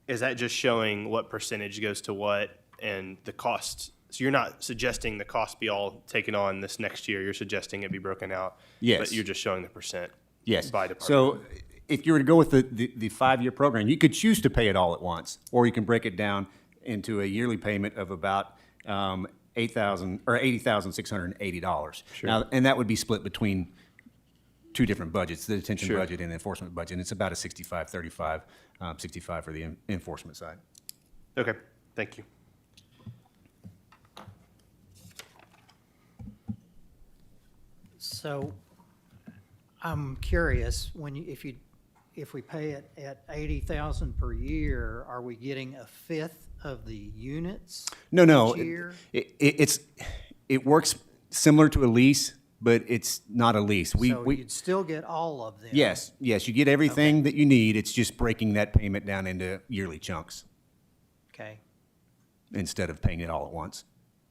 Is that just showing what percentage goes to what and the cost? So you're not suggesting the cost be all taken on this next year. You're suggesting it be broken out. Yes. But you're just showing the percent. Yes. By department. So if you were to go with the 5-year program, you could choose to pay it all at once, or you can break it down into a yearly payment of about $80,680. Sure. Now, and that would be split between two different budgets, the detention Sure. budget and the enforcement budget. And it's about a 65-35, 65 for the enforcement side. Okay, thank you. So I'm curious, if we pay it at 80,000 per year, are we getting a fifth of the units? No. Each year? It works similar to a lease, but it's not a lease. So you'd still get all of them? Yes, you get everything that you need. It's just breaking that payment down into yearly chunks Okay, instead of paying it all at once.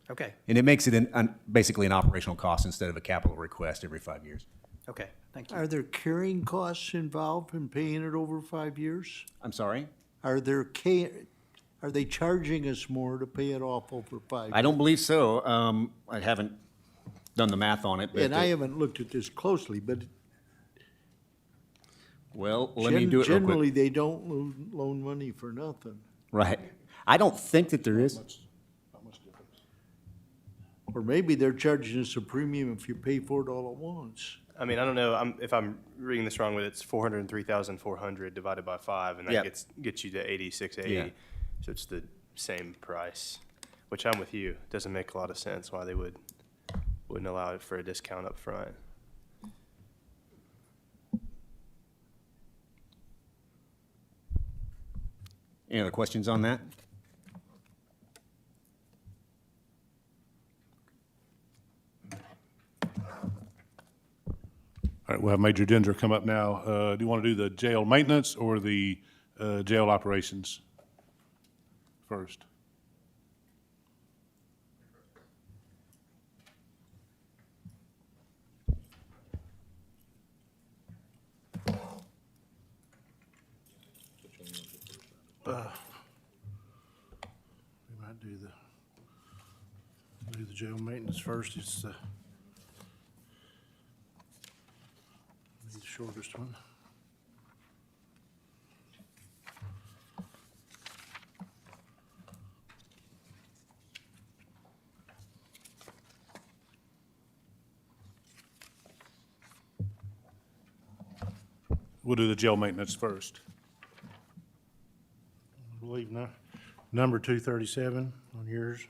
okay, And it makes it basically an operational cost instead of a capital request every 5 years. okay, thank you. Are there carrying costs involved in paying it over 5 years? I'm sorry? Are they charging us more to pay it off over 5 years? I don't believe so. I haven't done the math on it. But And I haven't looked at this closely, but well, let me do it real generally, quick. they don't loan money for nothing. Right. I don't think that there is. Or maybe they're charging us a premium if you pay for it all at once. I mean, I don't know if I'm reading this wrong, but it's 403,400 divided by 5, and that Yeah. gets you to 8680. Yeah. So it's the same price, which I'm with you. Doesn't make a lot of sense why they wouldn't allow it for a discount up front. Any other questions on that? All right, we'll have Major Dinger come up now. Do you want to do the jail maintenance or the jail operations first? We might do the jail maintenance first. It's the shortest one. We'll do the jail maintenance first. I believe number 237 on yours.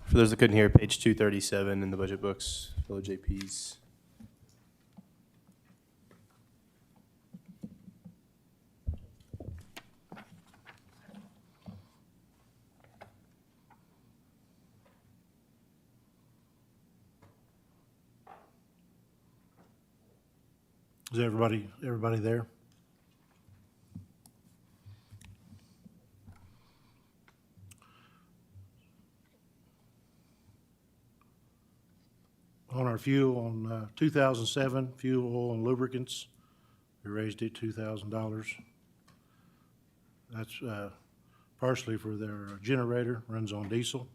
For those that couldn't hear, page 237 in the budget books, fellow JPs. Is everybody there? our fuel on 2007, fuel, oil, and lubricants. We raised it $2,000. That's partially for their generator, runs on diesel,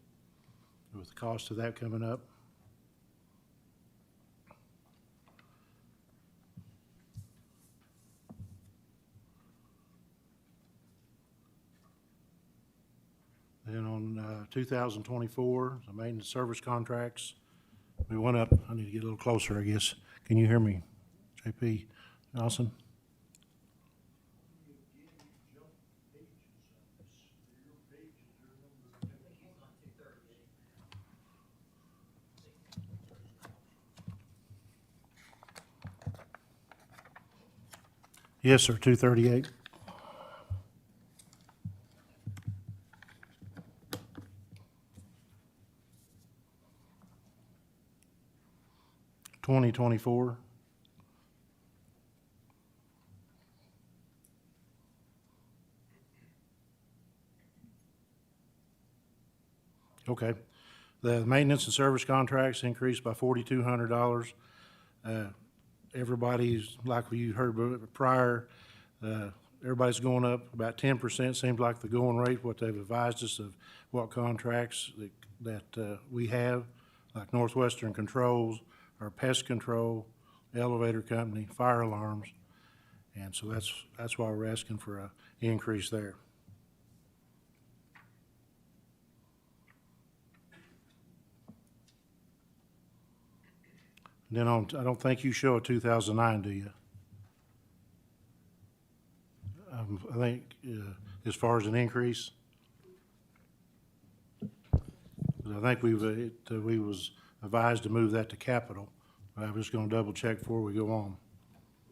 with the cost of that coming up. Then on 2024, the maintenance service contracts, we went up. I need to get a little closer, I guess. Can you hear me, JP Johnson? Yes, sir, 238. $2024. Okay. The maintenance and service contracts increased by $4,200. Everybody's, like you heard prior, everybody's going up about 10%. Seems like the going rate, what they've advised us of what contracts that we have, like Northwestern Controls, our pest control, elevator company, fire alarms. And so that's why we're asking for an increase there. Then I don't think you show a 2009, do you? I think as far as an increase, I think we was advised to move that to capital. I'm just going to double check before we go on.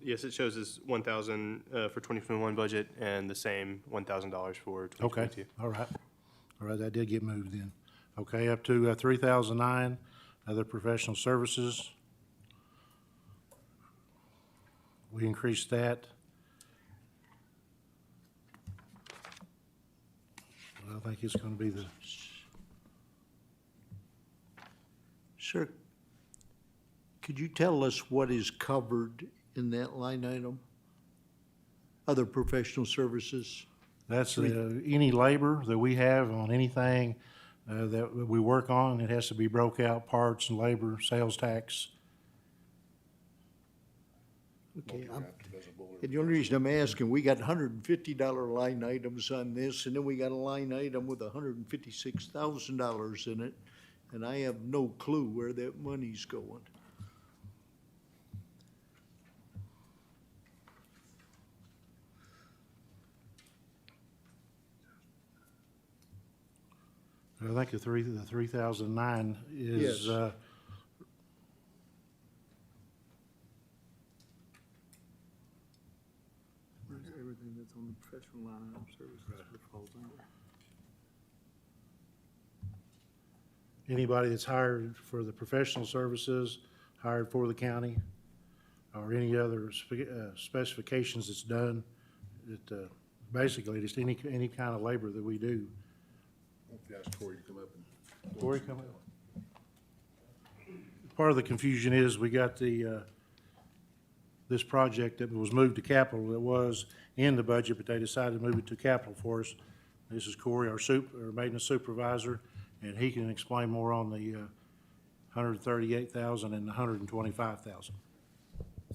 Yes, it shows as 1,000 for 2021 budget and the same $1,000 for 2022. Okay, all right, that did get moved then. Okay, up to 3009, other professional services. We increased that. I think it's going to be the. Sir, could you tell us what is covered in that line item? Other professional services? That's any labor that we have on anything that we work on. It has to be broke out, parts and labor, sales tax. Okay, and the only reason I'm asking, we got $150 line items on this, and then we got a line item with $156,000 in it, and I have no clue where that money's going. I think the 3009 is, Yes. Everything that's on the professional line item services falls under. anybody that's hired for the professional services, hired for the county, or any other specifications that's done, that, basically, just any kind of labor that we do. Ask Corey to come up and. Corey, come up. Part of the confusion is we got the, this project that was moved to capital that was in the budget, but they decided to move it to capital for us. This is Corey, our maintenance supervisor, and he can explain more on the 138,000 and the 125,000.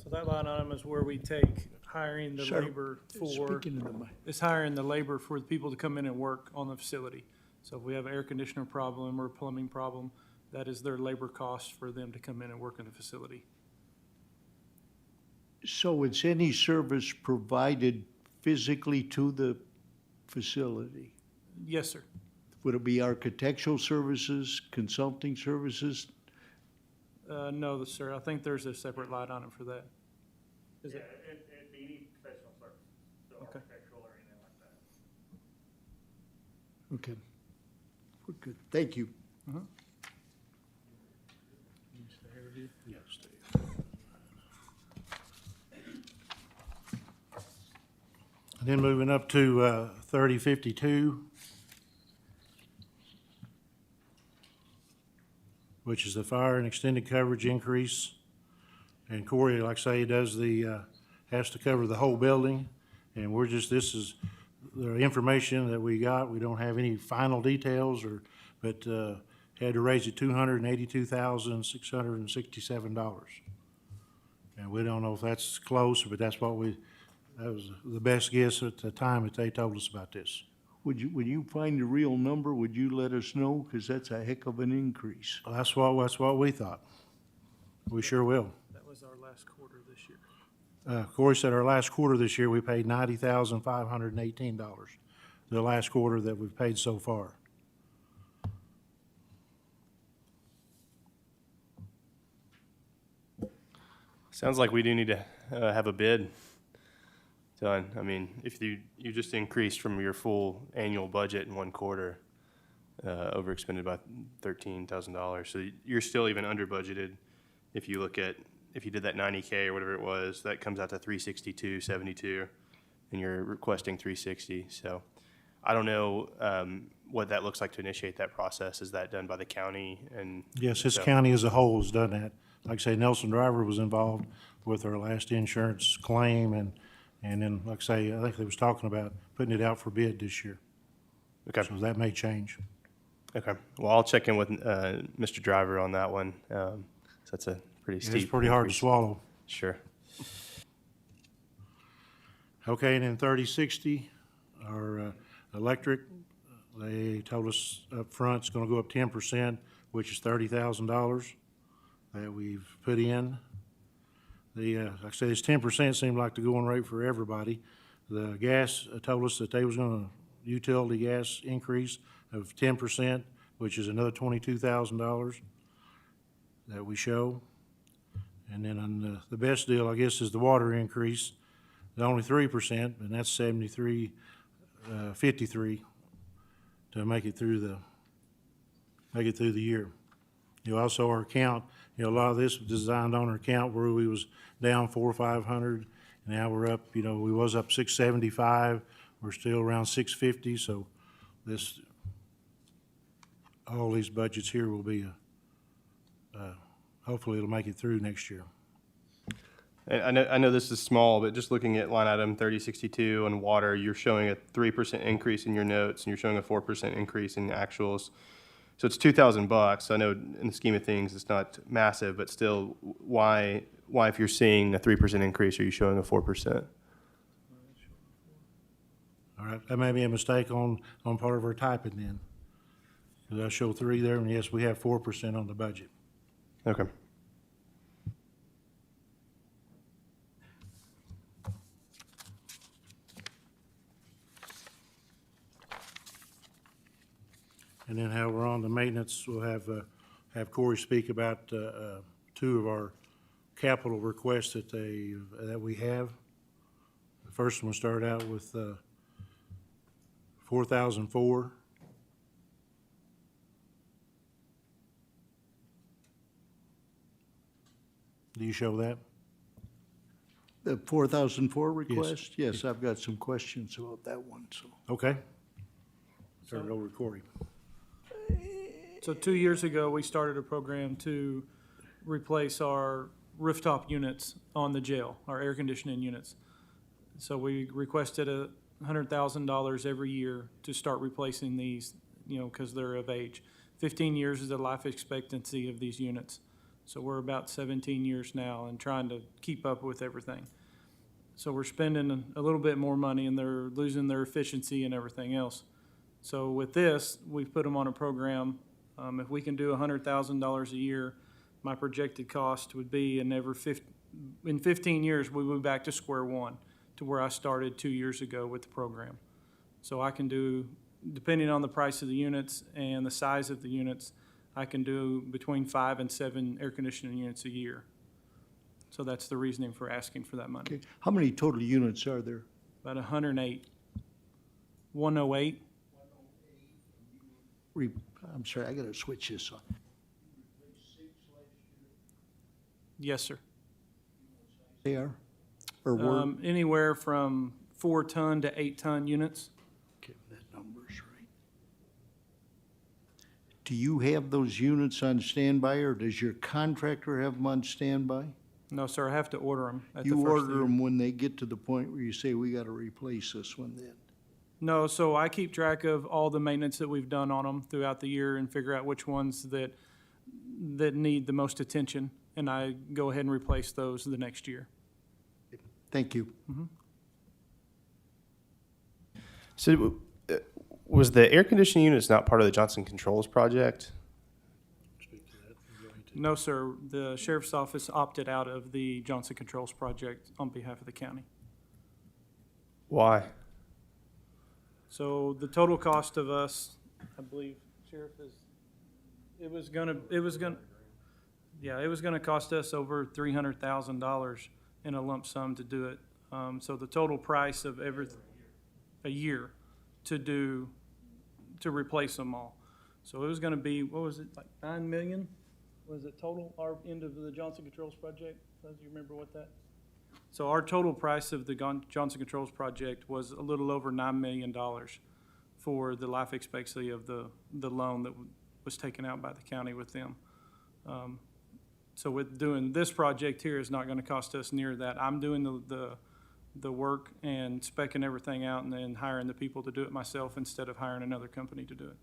So that line item is where we take hiring the Sir, labor for, Speaking of the mic. it's hiring the labor for the people to come in and work on the facility. So if we have an air conditioner problem or a plumbing problem, that is their labor cost for them to come in and work in the facility. So it's any service provided physically to the facility? Yes, sir. Would it be architectural services, consulting services? No, sir, I think there's a separate line item for that. Is it? It'd be any professional service, so Okay. architectural or anything like that. Okay. We're good. Thank you. Yes, Steve. And then moving up to 3052. which is the fire and extended coverage increase. And Corey, like I say, does has to cover the whole building. And this is the information that we got. We don't have any final details but had to raise it $282,667. And we don't know if that's close, but that was the best guess at the time that they told us about this. Would you find the real number? Would you let us know? Because that's a heck of an increase. Well, that's what we thought. We sure will. That was our last quarter this year. Corey said our last quarter this year, we paid $90,518, the last quarter that we've paid so far. Sounds like we do need to have a bid done. I mean, if you just increased from your full annual budget in one quarter, overexpended by $13,000. So you're still even under budgeted. If you did that 90K or whatever it was, that comes out to 362.72, and you're requesting 360. So I don't know what that looks like to initiate that process. Is that done by the county? And Yes, this so- county as a whole has done that. Like I say, Nelson Driver was involved with our last insurance claim, and then, like I say, I think they was talking about putting it out for bid this year. Okay. So that may change. Okay. Well, I'll check in with Mr. Driver on that one. So that's a pretty steep. It's pretty hard to increase. swallow. Sure. Okay, and then 3060, our electric, they told us up front it's gonna go up 10%, which is $30,000 that we've put in. Like I say, this 10% seemed like the going rate for everybody. The gas told us that they was gonna, utility gas increase of 10%, which is another $22,000 that we show. And then on the best deal, I guess, is the water increase, the only 3%, and that's 53 to make it through the year. You know, also our account, a lot of this was designed on our account where we was down 400 or 500. Now we're up, we was up 675. We're still around 650. So all these budgets here will be, hopefully it'll make it through next year. And I know this is small, but just looking at line item 3062 on water, you're showing a 3% increase in your notes, and you're showing a 4% increase in actuals. So it's $2,000. I know in the scheme of things, it's not massive, but still, why if you're seeing a 3% increase, are you showing a 4%? All right, that may be a mistake on part of our typing then. Because I show 3 there, and yes, we have 4% on the budget. Okay. And then how we're on the maintenance, we'll have Corey speak about 2 of our capital requests that we have. The first one started out with 4004. Do you show that? The 4004 request? Yes, I've got some questions about that one, so. Okay. Turn it over to Corey. So 2 years ago, we started a program to replace our rooftop units on the jail, our air conditioning units. So we requested $100,000 every year to start replacing these, because they're of age. 15 years is the life expectancy of these units. So we're about 17 years now and trying to keep up with everything. So we're spending a little bit more money, and they're losing their efficiency and everything else. So with this, we've put them on a program. If we can do $100,000 a year, my projected cost would be in 15 years, we will be back to square one, to where I started 2 years ago with the program. So I can do, depending on the price of the units and the size of the units, I can do between 5 and 7 air conditioning units a year. So that's the reasoning for asking for that money. Okay. How many total units are there? About 108. 108. I'm sorry, I gotta switch this on. Yes, sir. They are? Or were? Anywhere from 4-ton to 8-ton units. Okay, that number's right. do you have those units on standby, or does your contractor have them on standby? No, sir, I have to order them at the You first of order the year. them when they get to the point where you say, we gotta replace this one then? No, so I keep track of all the maintenance that we've done on them throughout the year and figure out which ones that need the most attention, and I go ahead and replace those the next year. Thank you. So, was the air conditioning units not part of the Johnson Controls project? No, sir, the sheriff's office opted out of the Johnson Controls project on behalf of the county. Why? So the total cost of us, I believe, Sheriff, it was gonna cost us over $300,000 in a lump sum to do it. So the total price of a year to replace them all. So it was gonna be, what was it, like 9 million? Was it total, our end of the Johnson Controls project? Do you remember what that? So our total price of the Johnson Controls project was a little over $9 million for the life expectancy of the loan that was taken out by the county with them. So with doing this project here is not gonna cost us near that. I'm doing the work and specking everything out and then hiring the people to do it myself instead of hiring another company to do it.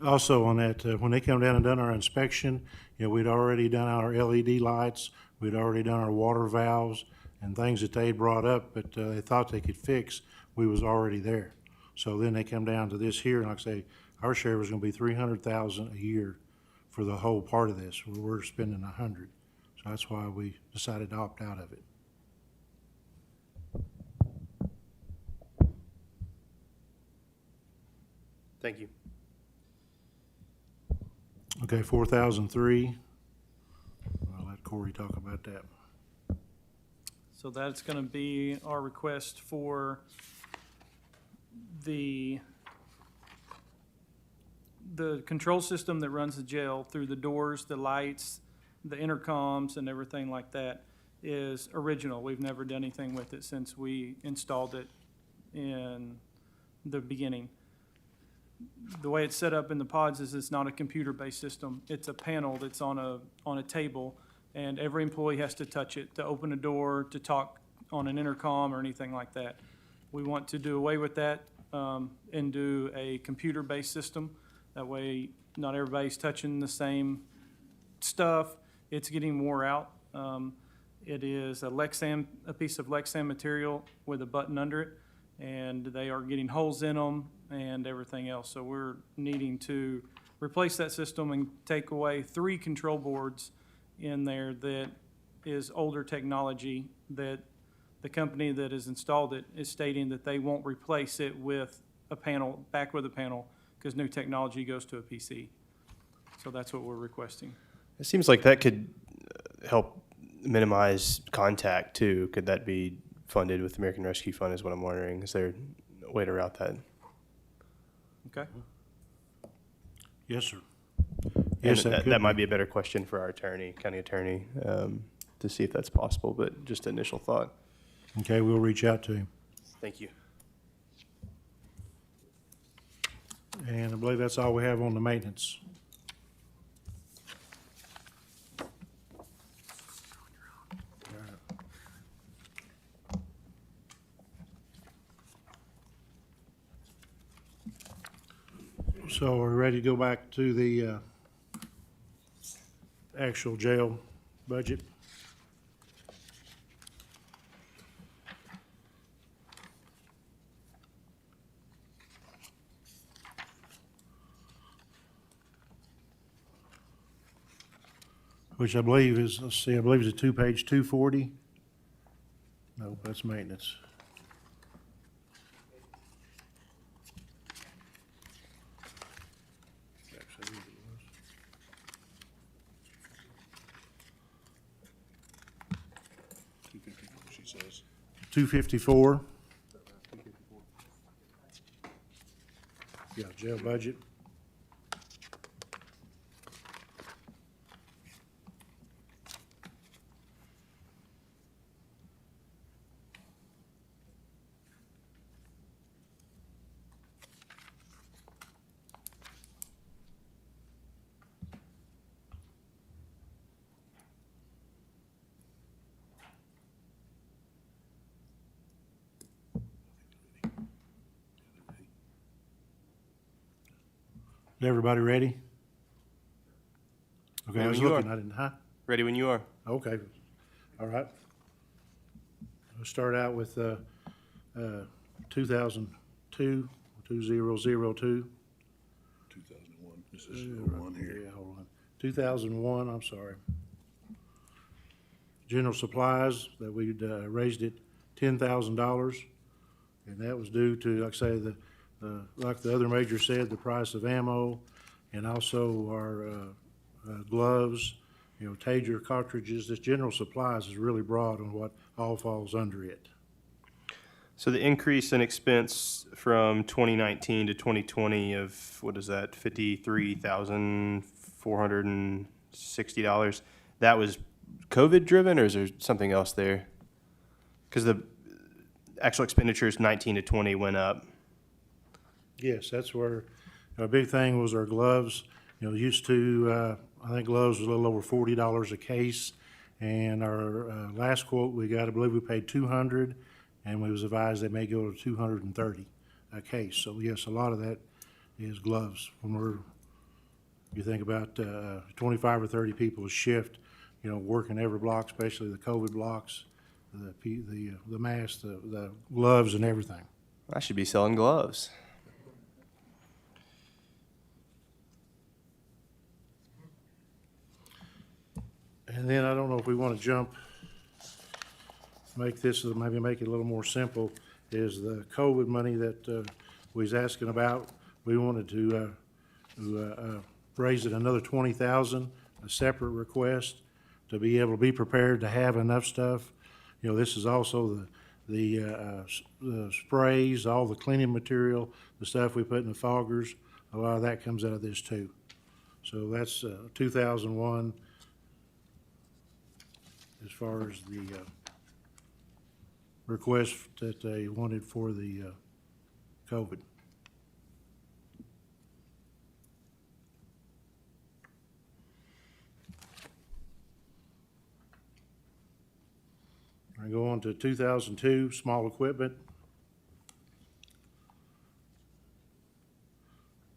Also on that, when they come down and done our inspection, we'd already done our LED lights, we'd already done our water valves and things that they brought up, but they thought they could fix, we was already there. So then they come down to this here, and like I say, our share was gonna be $300,000 a year for the whole part of this. We're spending $100,000. So that's why we decided to opt out of it. Thank you. Okay, 4003. I'll let Corey talk about that. So that's gonna be our request for the control system that runs the jail through the doors, the lights, the intercoms and everything like that is original. We've never done anything with it since we installed it in the beginning. The way it's set up in the pods is it's not a computer-based system. It's a panel that's on a table, and every employee has to touch it to open a door, to talk on an intercom or anything like that. We want to do away with that and do a computer-based system. That way, not everybody's touching the same stuff. It's getting wore out. It is a piece of Lexan material with a button under it, and they are getting holes in them and everything else. So we're needing to replace that system and take away 3 control boards in there that is older technology that the company that has installed it is stating that they won't replace it with a panel, back with a panel, because new technology goes to a PC. So that's what we're requesting. It seems like that could help minimize contact too. Could that be funded with the American Rescue Fund is what I'm wondering. Is there a way to route that? Okay? Yes, sir. And Yes, that could that might be. be a better question for our county attorney, to see if that's possible, but just initial thought. Okay, we'll reach out to him. Thank you. And I believe that's all we have on the maintenance. So are we ready to go back to the actual jail budget? Which I believe is, let's see, I believe it's a page 240. No, that's maintenance. She says. 254. Yeah, jail budget. Everybody ready? Okay, I Ready was when you looking, are. I didn't, huh? Ready when you are. Okay, all right. We'll start out with 2002, 2002. 2001, this is 01 here. Yeah, hold on. 2001, I'm sorry. General supplies, that we'd raised it $10,000. And that was due to, like I say, like the other major said, the price of ammo and also our gloves, Taser cartridges. This general supplies is really broad on what all falls under it. So the increase in expense from 2019 to 2020 of, what is that, $53,460, that was COVID driven, or is there something else there? Because the actual expenditures 19 to 20 went up. Yes, that's where, a big thing was our gloves. Used to, I think gloves was a little over $40 a case. And our last quote we got, I believe we paid $200, and we was advised they may go to $230 a case. So yes, a lot of that is gloves. You think about 25 or 30 people a shift, working every block, especially the COVID blocks, the masks, the gloves and everything. I should be selling gloves. And then I don't know if we want to jump, maybe make it a little more simple, is the COVID money that we was asking about. We wanted to raise it another $20,000, a separate request, to be able to be prepared to have enough stuff. This is also the sprays, all the cleaning material, the stuff we put in the foggers. A lot of that comes out of this too. So that's 2001 as far as the request that they wanted for the COVID. I go on to 2002, small equipment.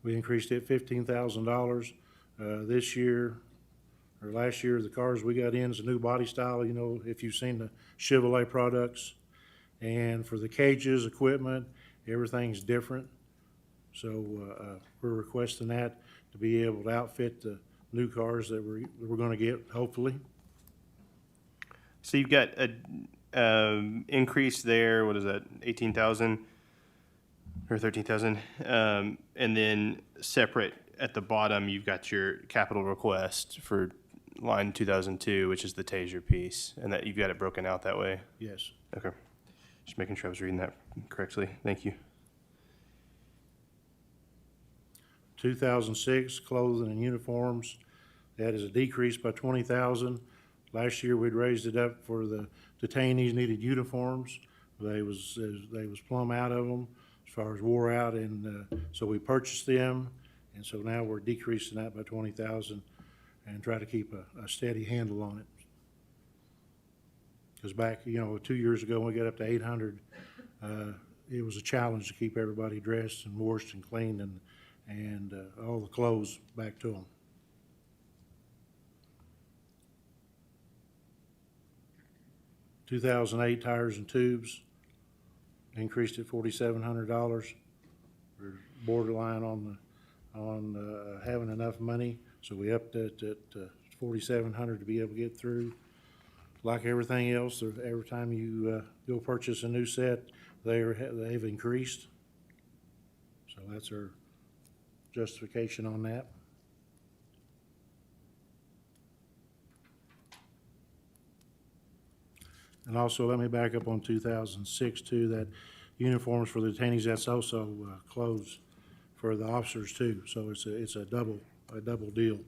We increased it $15,000. This year, or last year, the cars we got in is a new body style, if you've seen the Chevrolet products. And for the cages, equipment, everything's different. So we're requesting that to be able to outfit the new cars that we're gonna get, hopefully. So you've got a increase there, what is that, 18,000 or 13,000? And then separate at the bottom, you've got your capital request for line 2002, which is the Taser piece, and that you've got it broken out that way? Yes. Okay. Just making sure I was reading that correctly. Thank you. 2006, clothing and uniforms. That is a decrease by 20,000. Last year, we'd raised it up for the detainees needed uniforms. They was plumb out of them as far as wore out, and so we purchased them. And so now we're decreasing that by 20,000 and try to keep a steady handle on it. Because back, 2 years ago, when we got up to 800, it was a challenge to keep everybody dressed and washed and cleaned and all the clothes back to them. $2008 tires and tubes increased at $4,700. We're borderline on having enough money, so we upped it at $4,700 to be able to get through. Like everything else, every time you go purchase a new set, they've increased. So that's our justification on that. And also, let me back up on 2006 too, that uniforms for the detainees, that's also clothes for the officers too. So it's a double deal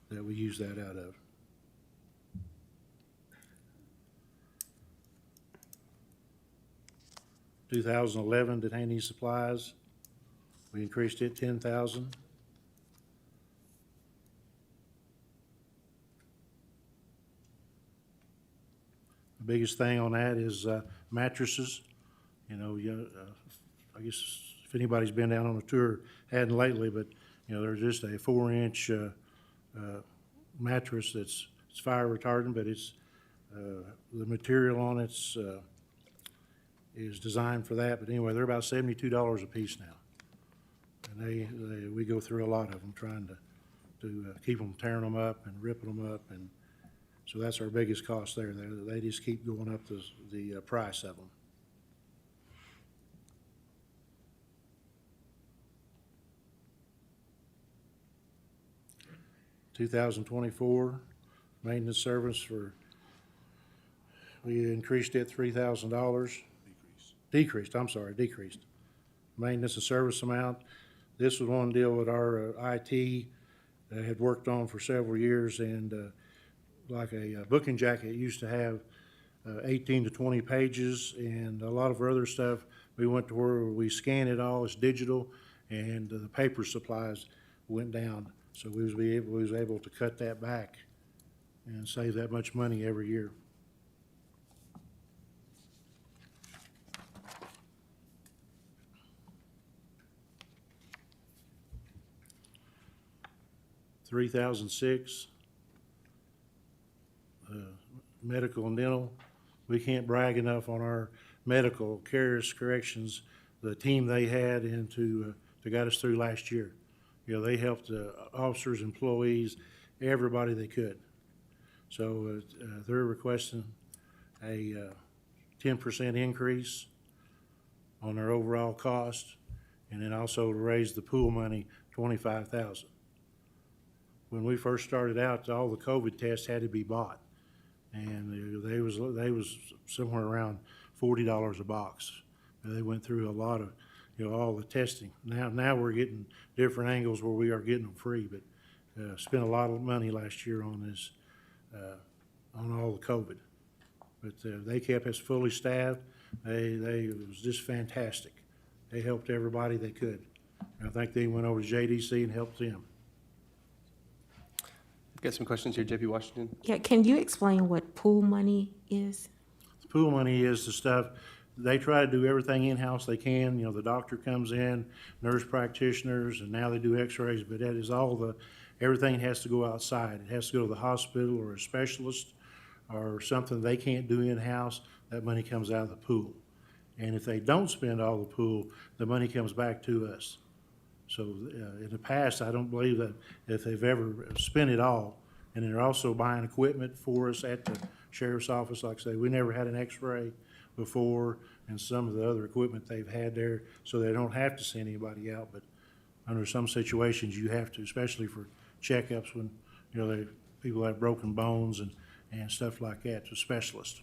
that we use that out of. $2011 detainee supplies, we increased it $10,000. The biggest thing on that is mattresses. I guess if anybody's been down on a tour, hadn't lately, but You know, they're just a 4-inch mattress it's fire retardant, but it's, the material on it's, is designed for that. But anyway, they're about $72 a piece now. And we go through a lot of them trying to keep them, tearing them up and ripping them up. And so that's our biggest cost there. They just keep going up the price of them. $2024 maintenance service for, we increased it $3,000. Decreased. Maintenance and service amount. This was one deal with our IT had worked on for several years, and like a booking jacket used to have 18 to 20 pages, and a lot of our other stuff, we went to where we scan it all, it's digital, and the paper supplies went down. So we was able to cut that back and save that much money every year. $3,006, medical and dental. We can't brag enough on our medical carers corrections, the team they had and to got us through last year. You know, they helped officers, employees, everybody they could. So they're requesting a 10% increase on their overall cost, and then also to raise the pool money $25,000. When we first started out, all the COVID tests had to be bought, and they was somewhere around $40 a box. And they went through a lot of, you know, all the testing. Now we're getting different angles where we are getting them free, but spent a lot of money last year on this, on all the COVID. But they kept us fully staffed. It was just fantastic. They helped everybody they could. And I think they went over to JDC and helped them. Got some questions here, JP Washington. Yeah, can you explain what pool money is? The pool money is the stuff, they try to do everything in-house they can. You know, the doctor comes in, nurse practitioners, and now they do x-rays, but that is all everything has to go outside. It has to go to the hospital or a specialist or something they can't do in-house. That money comes out of the pool. And if they don't spend all the pool, the money comes back to us. So in the past, I don't believe that if they've ever spent it all, and they're also buying equipment for us at the sheriff's office. Like I say, we never had an x-ray before, and some of the other equipment they've had there, so they don't have to send anybody out. But under some situations, you have to, especially for checkups when, you know, people have broken bones and stuff like that, to specialists.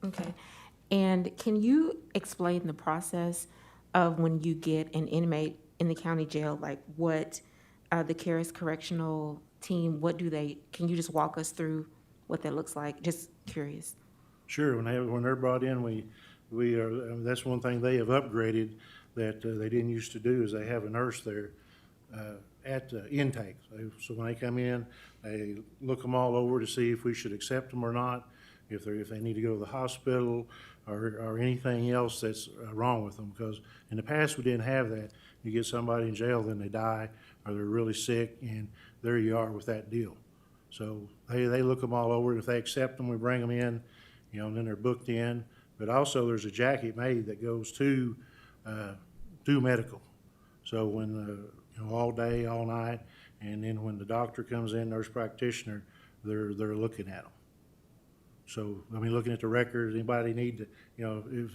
Okay. And can you explain the process of when you get an inmate in the county jail, like what the Caris Correctional team, can you just walk us through what that looks like? Just curious. Sure, when they're brought in, we are, that's one thing they have upgraded that they didn't used to do, is they have a nurse there at the intake. So when they come in, they look them all over to see if we should accept them or not, if they need to go to the hospital or anything else that's wrong with them. Because in the past, we didn't have that. You get somebody in jail, then they die, or they're really sick, and there you are with that deal. So they look them all over, and if they accept them, we bring them in, you know, and then they're booked in. But also, there's a jacket made that goes to medical. So when, you know, all day, all night, and then when the doctor comes in, nurse practitioner, they're looking at them. So, I mean, looking at the records, anybody need to, you know, if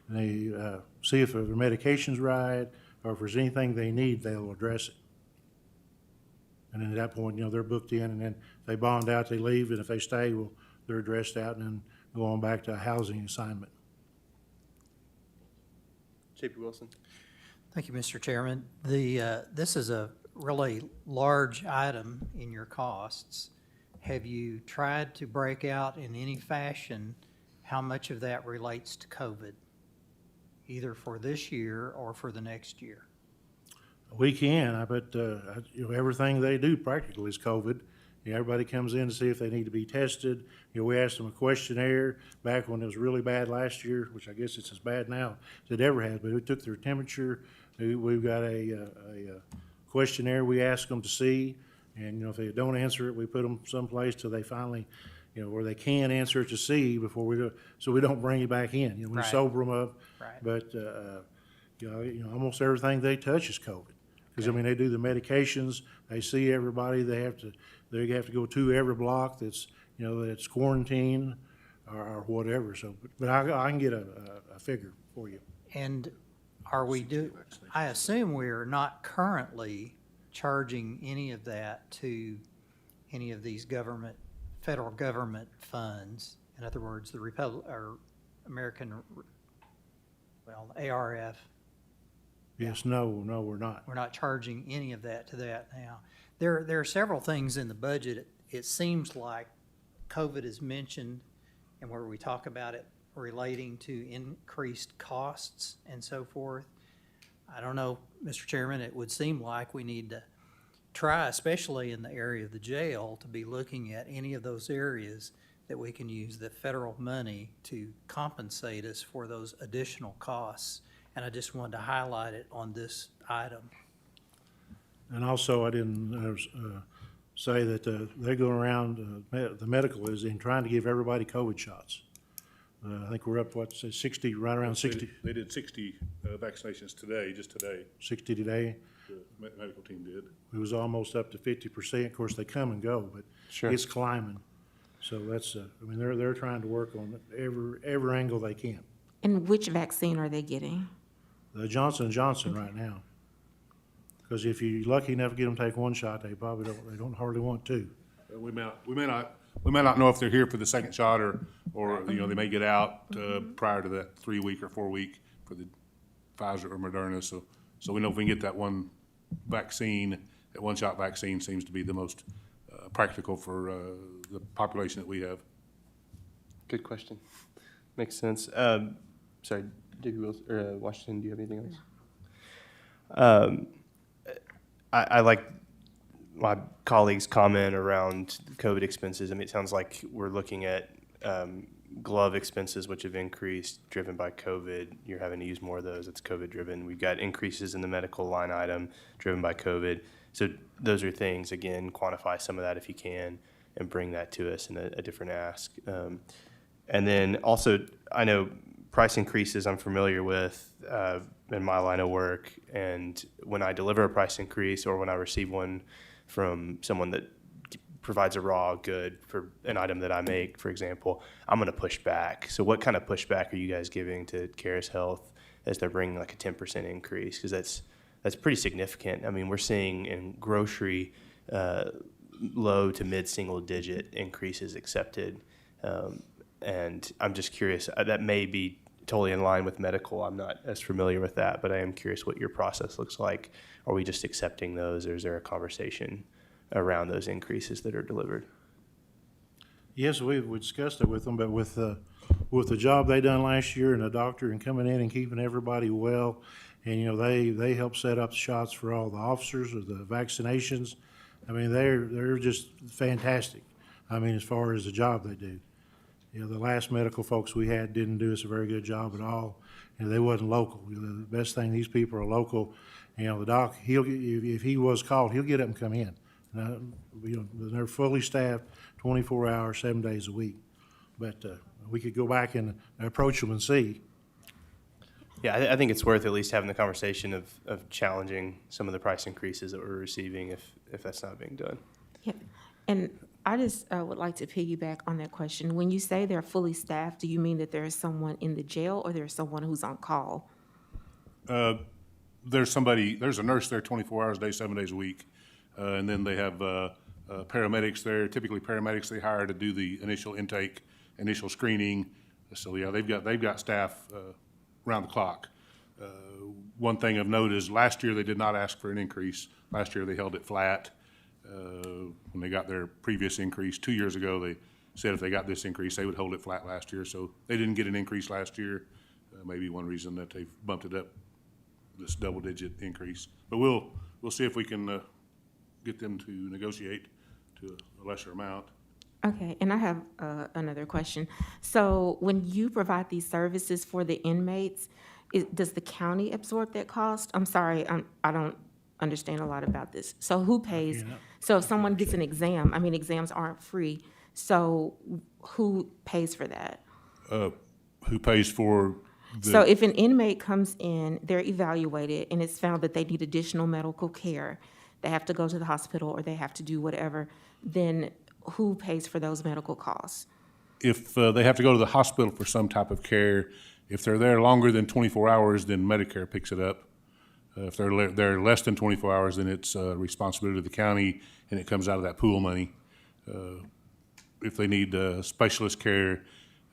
they see if their medication's right, or if there's anything they need, they'll address it. And then at that point, you know, they're booked in, and then if they bond out, they leave, and if they stay, well, they're addressed out and then go on back to a housing assignment. JP Wilson. Thank you, Mr. Chairman. This is a really large item in your costs. Have you tried to break out in any fashion how much of that relates to COVID, either for this year or for the next year? We can, but you know, everything they do practically is COVID. You know, everybody comes in to see if they need to be tested. You know, we asked them a questionnaire back when it was really bad last year, which I guess it's as bad now as it ever has, but we took their temperature. We've got a questionnaire we ask them to see, and, you know, if they don't answer it, we put them someplace till they finally, you know, where they can answer it to see before we do, so we don't bring it back in, you know, we Right. sober them up. Right. But, you know, almost everything they touch is COVID. Because, I mean, they do the medications, they see everybody, they have to go to every block that's, you know, that's quarantined or whatever, so, but I can get a figure for you. And I assume we're not currently charging any of that to any of these federal government funds. In other words, the ARF. Yes, no, we're not. We're not charging any of that to that now. There are several things in the budget. It seems like COVID is mentioned, and where we talk about it relating to increased costs and so forth. I don't know, Mr. Chairman, it would seem like we need to try, especially in the area of the jail, to be looking at any of those areas that we can use the federal money to compensate us for those additional costs. And I just wanted to highlight it on this item. And also, I didn't say that they're going around, the medical is in trying to give everybody COVID shots. I think we're up, 60, right around 60, They did 60 vaccinations today, just today, 60 today. the medical team did. It was almost up to 50%. Of course, they come and go, but Sure. it's climbing. So that's, I mean, they're trying to work on every angle they can. And which vaccine are they getting? The Johnson & Johnson right now. Because if you're lucky enough to get them to take one shot, they probably don't hardly want two. We may not know if they're here for the second shot or, you know, they may get out, prior to that 3-week or 4-week for the Pfizer or Moderna. So we know if we can get that one vaccine, that one-shot vaccine seems to be the most, practical for, the population that we have. Good question. Makes sense. Sorry, David Wilson, or Washington, do you have anything else? I like my colleague's comment around COVID expenses. I mean, it sounds like we're looking at glove expenses, which have increased, driven by COVID. You're having to use more of those. It's COVID-driven. We've got increases in the medical line item, driven by COVID. So those are things, again, quantify some of that if you can, and bring that to us in a different ask. And then also, I know price increases I'm familiar with in my line of work, and when I deliver a price increase or when I receive one from someone that provides a raw good for an item that I make, for example, I'm going to push back. So what kind of pushback are you guys giving to Caris Health as they're bringing like a 10% increase? Because that's pretty significant. I mean, we're seeing in grocery low to mid-single digit increases accepted. And I'm just curious, that may be totally in line with medical. I'm not as familiar with that, but I am curious what your process looks like. Are we just accepting those, or is there a conversation around those increases that are delivered? Yes, we discussed it with them, but with the job they done last year and the doctor and coming in and keeping everybody well, and, you know, they helped set up the shots for all the officers with the vaccinations. I mean, they're just fantastic. I mean, as far as the job they do. You know, the last medical folks we had didn't do us a very good job at all. You know, they wasn't local. You know, the best thing, these people are local. You know, the doc, if he was called, he'll get up and come in. You know, they're fully staffed, 24 hours, 7 days a week. But we could go back and approach them and see. Yeah, I think it's worth at least having the conversation of challenging some of the price increases that we're receiving if that's not being done. Yeah, and I just would like to piggyback on that question. When you say they're fully staffed, do you mean that there is someone in the jail or there's someone who's on call? There's a nurse there 24 hours a day, 7 days a week. And then they have paramedics there, typically paramedics they hire to do the initial intake, initial screening. So yeah, they've got staff around the clock. One thing of note is last year they did not ask for an increase. Last year they held it flat. When they got their previous increase 2 years ago, they said if they got this increase, they would hold it flat last year. So they didn't get an increase last year. Maybe one reason that they've bumped it up, this double-digit increase. But we'll see if we can get them to negotiate to a lesser amount. Okay, and I have another question. So when you provide these services for the inmates, does the county absorb that cost? I'm sorry, I don't understand a lot about this. So who pays? So if someone gets an exam, I mean, exams aren't free, so who pays for that? Who pays for So the, if an inmate comes in, they're evaluated, and it's found that they need additional medical care, they have to go to the hospital or they have to do whatever, then who pays for those medical costs? if they have to go to the hospital for some type of care, if they're there longer than 24 hours, then Medicare picks it up. If they're there less than 24 hours, then it's responsibility of the county, and it comes out of that pool money. If they need specialist care,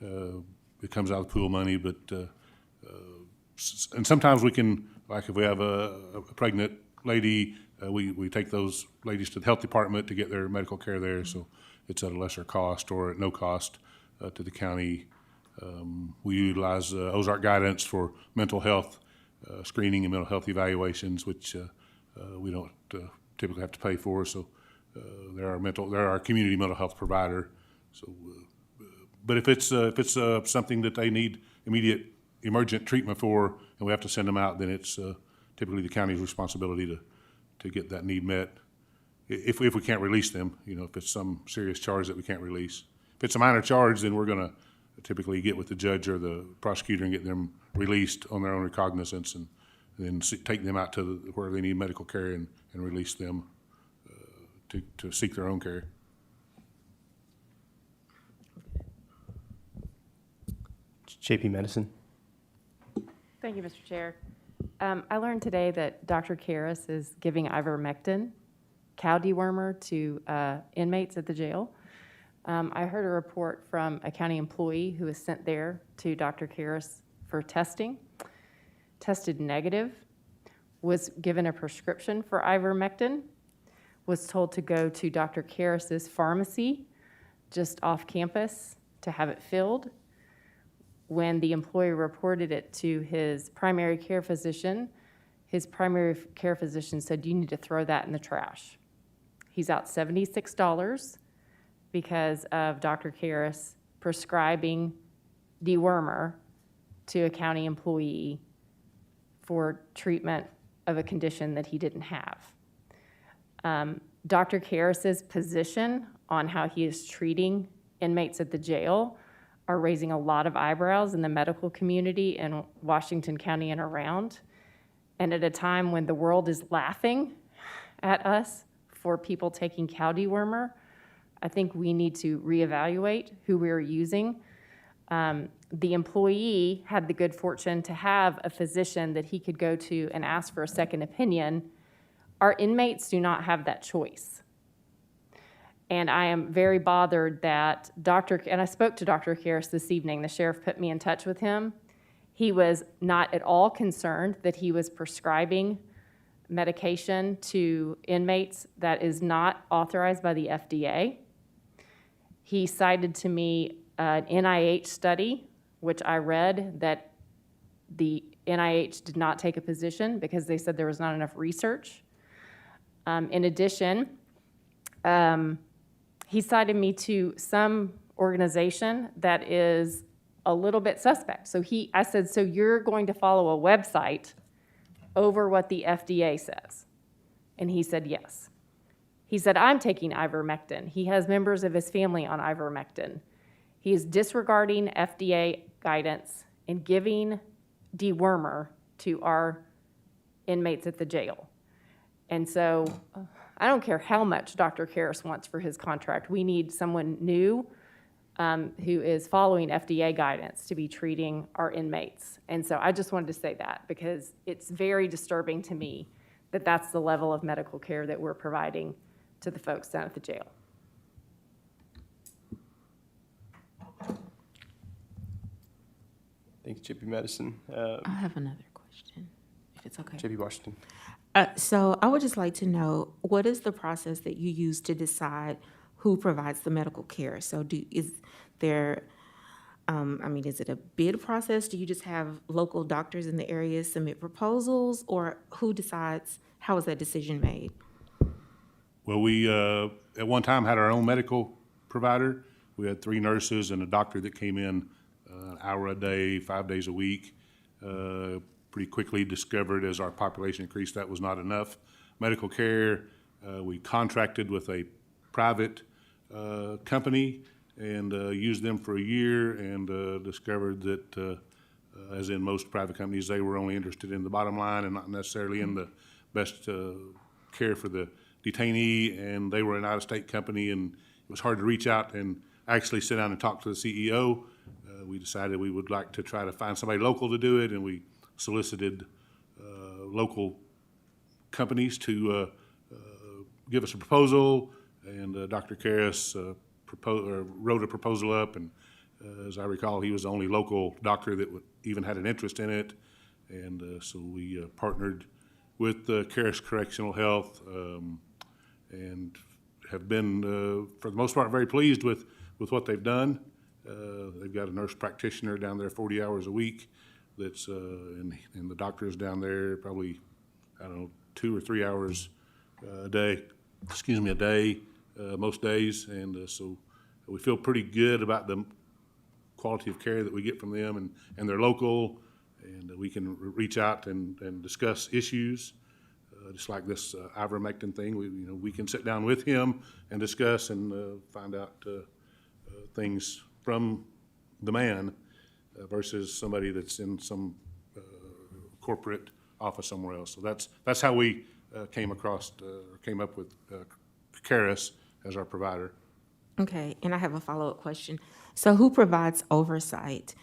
it comes out of the pool money, but, and sometimes we can, like if we have a pregnant lady, we take those ladies to the health department to get their medical care there, so it's at a lesser cost or at no cost to the county. We utilize Ozark guidance for mental health screening and mental health evaluations, which we don't typically have to pay for. So they're our community mental health provider. So, but if it's something that they need immediate emergent treatment for, and we have to send them out, then it's typically the county's responsibility to get that need met. If we can't release them, if it's some serious charge that we can't release. If it's a minor charge, then we're going to typically get with the judge or the prosecutor and get them released on their own recognizance, and then take them out to where they need medical care and release them to seek their own care. JP Medicine. Thank you, Mr. Chair. I learned today that Dr. Karras is giving ivermectin, cow dewormer, to inmates at the jail. I heard a report from a county employee who was sent there to Dr. Karras for testing, tested negative, was given a prescription for ivermectin, was told to go to Dr. Karras's pharmacy just off campus to have it filled. When the employee reported it to his primary care physician said, "You need to throw that in the trash." He's out $76 because of Dr. Karras prescribing dewormer to a county employee for treatment of a condition that he didn't have. Dr. Karras's position on how he is treating inmates at the jail are raising a lot of eyebrows in the medical community in Washington County and around. And at a time when the world is laughing at us for people taking cow dewormer, I think we need to reevaluate who we're using. The employee had the good fortune to have a physician that he could go to and ask for a second opinion. Our inmates do not have that choice. And I am very bothered that and I spoke to Dr. Karras this evening. The sheriff put me in touch with him. He was not at all concerned that he was prescribing medication to inmates that is not authorized by the FDA. He cited to me an NIH study, which I read, that the NIH did not take a position because they said there was not enough research. In addition, he cited me to some organization that is a little bit suspect. So I said, "So you're going to follow a website over what the FDA says?" And he said, "Yes." He said, "I'm taking ivermectin." He has members of his family on ivermectin. He is disregarding FDA guidance and giving dewormer to our inmates at the jail. And so I don't care how much Dr. Karras wants for his contract. We need someone new who is following FDA guidance to be treating our inmates. And so I just wanted to say that because it's very disturbing to me that that's the level of medical care that we're providing to the folks down at the jail. Thank you, JP Medicine. I have another question, if it's okay. JP Washington. So I would just like to know, what is the process that you use to decide who provides the medical care? So is there, is it a bid process? Do you just have local doctors in the area submit proposals, or who decides, how is that decision made? Well, we at one time had our own medical provider. We had 3 nurses and a doctor that came in an hour a day, 5 days a week. Pretty quickly discovered as our population increased that was not enough. medical care. We contracted with a private company and used them for a year and discovered that, as in most private companies, they were only interested in the bottom line and not necessarily in the best care for the detainee. And they were an out-of-state company, and it was hard to reach out and actually sit down and talk to the CEO. We decided we would like to try to find somebody local to do it, and we solicited local companies to give us a proposal, and Dr. Karras wrote a proposal up, and as I recall, he was the only local doctor that even had an interest in it, and so we partnered with Karras Correctional Health, and have been, for the most part, very pleased with what they've done. They've got a nurse practitioner down there 40 hours a week that's, and the doctor's down there probably, I don't know, 2 or 3 hours a day, most days. And so we feel pretty good about the quality of care that we get from them, and they're local, and we can reach out and discuss issues. Just like this ivermectin thing, we can sit down with him and discuss and find out things from the man versus somebody that's in some corporate office somewhere else. So that's how we came up with Karras as our provider. Okay, and I have a follow-up question. So who provides oversight?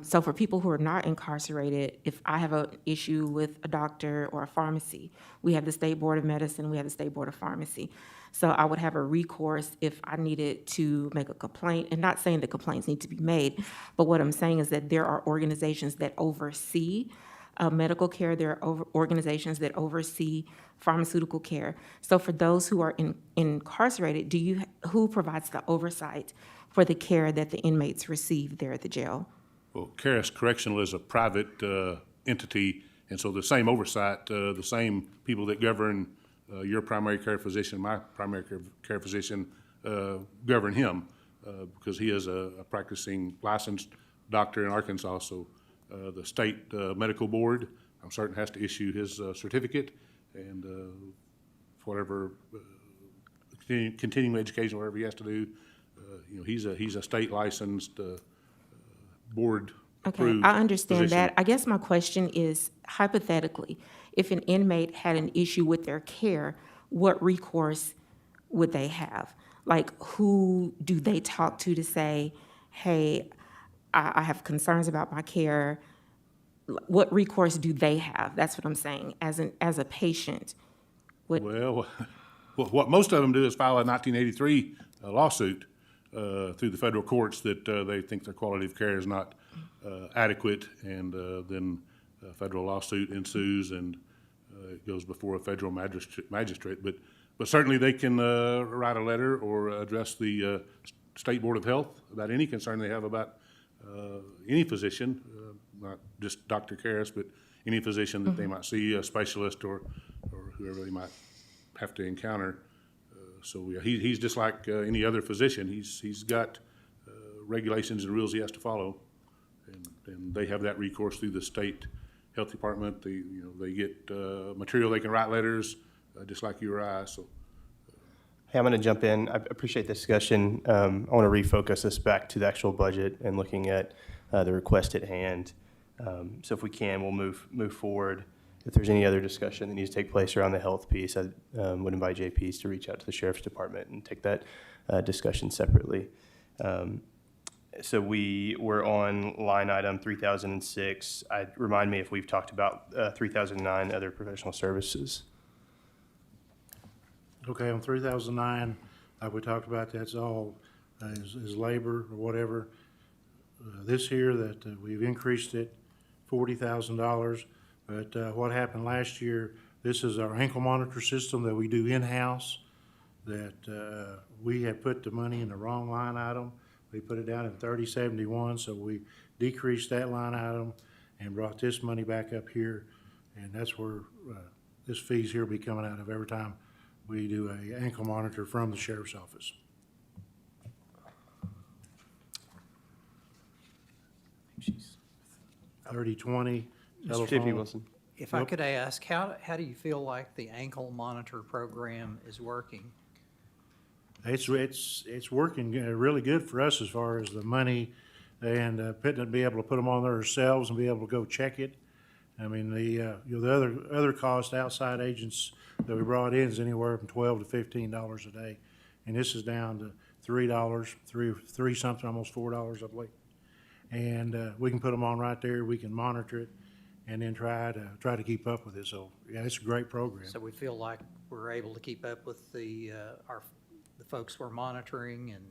So for people who are not incarcerated, if I have an issue with a doctor or a pharmacy, we have the State Board of Medicine, we have the State Board of Pharmacy. So I would have a recourse if I needed to make a complaint, and not saying that complaints need to be made, but what I'm saying is that there are organizations that oversee medical care, there are organizations that oversee pharmaceutical care. So for those who are incarcerated, who provides the oversight for the care that the inmates receive there at the jail? Well, Karras Correctional is a private entity, and so the same oversight, the same people that govern your primary care physician, my primary care physician, govern him because he is a practicing licensed doctor in Arkansas. So the state medical board, I'm certain, has to issue his certificate, and whatever continuing education, whatever he has to do, he's a state licensed board approved. Okay, I understand physician. that. I guess my question is, hypothetically, if an inmate had an issue with their care, what recourse would they have? Like, who do they talk to say, hey, I have concerns about my care? What recourse do they have? That's what I'm saying, as a patient. Well, what most of them do is file a 1983 lawsuit through the federal courts that they think their quality of care is not adequate, and then a federal lawsuit ensues, and it goes before a federal magistrate. But certainly they can write a letter or address the State Board of Health about any concern they have about any physician, not just Dr. Karras, but any physician that they might see, a specialist or whoever they might have to encounter. So he's just like any other physician. He's got regulations and rules he has to follow, and they have that recourse through the state health department. They get material, they can write letters, just like you or I. So. Hey, I'm going to jump in. I appreciate the discussion. I want to refocus us back to the actual budget and looking at the request at hand. So if we can, we'll move forward. If there's any other discussion that needs to take place around the health piece, I would invite JPs to reach out to the Sheriff's Department and take that discussion separately. So we were on line item 3006. Remind me if we've talked about 3009, other professional services. Okay, on 3009, like we talked about, that's all is labor or whatever. This year that we've increased it $40,000, but what happened last year, this is our ankle monitor system that we do in-house, that we had put the money in the wrong line item. We put it down in 3071, so we decreased that line item and brought this money back up here, and that's where this fees here will be coming out of every time we do a ankle monitor from the sheriff's office. Jeez. 3020 JP Wilson. If I could ask, how do you feel like the ankle monitor program is working? It's working really good for us as far as the money and be able to put them on there ourselves and be able to go check it. I mean, the other cost outside agents that we brought in is anywhere from $12 to $15 a day. And this is down to $3, three something, almost $4, I believe. And we can put them on right there, we can monitor it, and then try to keep up with it. So, yeah, it's a great program. So we feel like we're able to keep up with the folks we're monitoring, and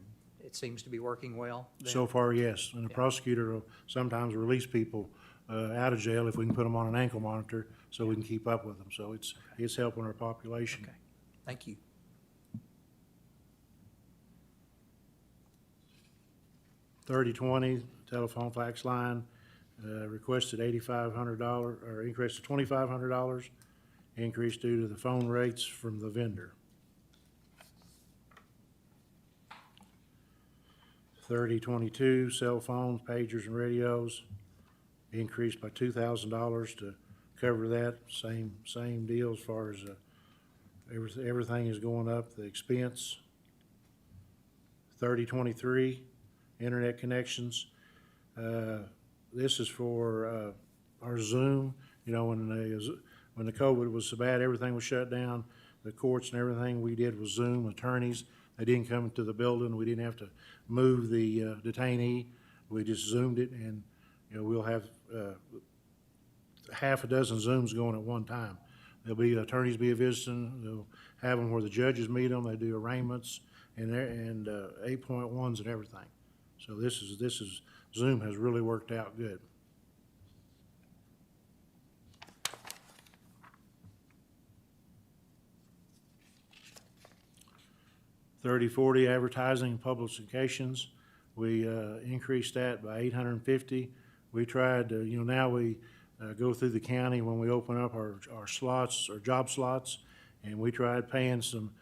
it seems to be working well then? So far, yes. And the prosecutor will sometimes release people out of jail if we can put them on an ankle monitor so we can keep up with them. So it's helping our population. Okay, thank you. $3020 telephone fax line, requested $8,500, or increased to $2,500, increase due to the phone rates from the vendor. 3022 cell phones, pagers, and radios, increased by $2,000 to cover that. Same deal as far as everything is going up, the expense. 3023 internet connections. This is for our Zoom. You know, when the COVID was so bad, everything was shut down. The courts and everything we did was Zoom. Attorneys, they didn't come to the building. We didn't have to move the detainee. We just Zoomed it, and you know, we'll have half a dozen Zooms going at one time. There'll be attorneys be visiting. They'll have them where the judges meet them. They do arraignments and 8.1s and everything. So this is Zoom has really worked out good. $3040 advertising and publications. We increased that by $850. We tried to, you know, now we go through the county when we open up our slots, our job slots, and we tried paying some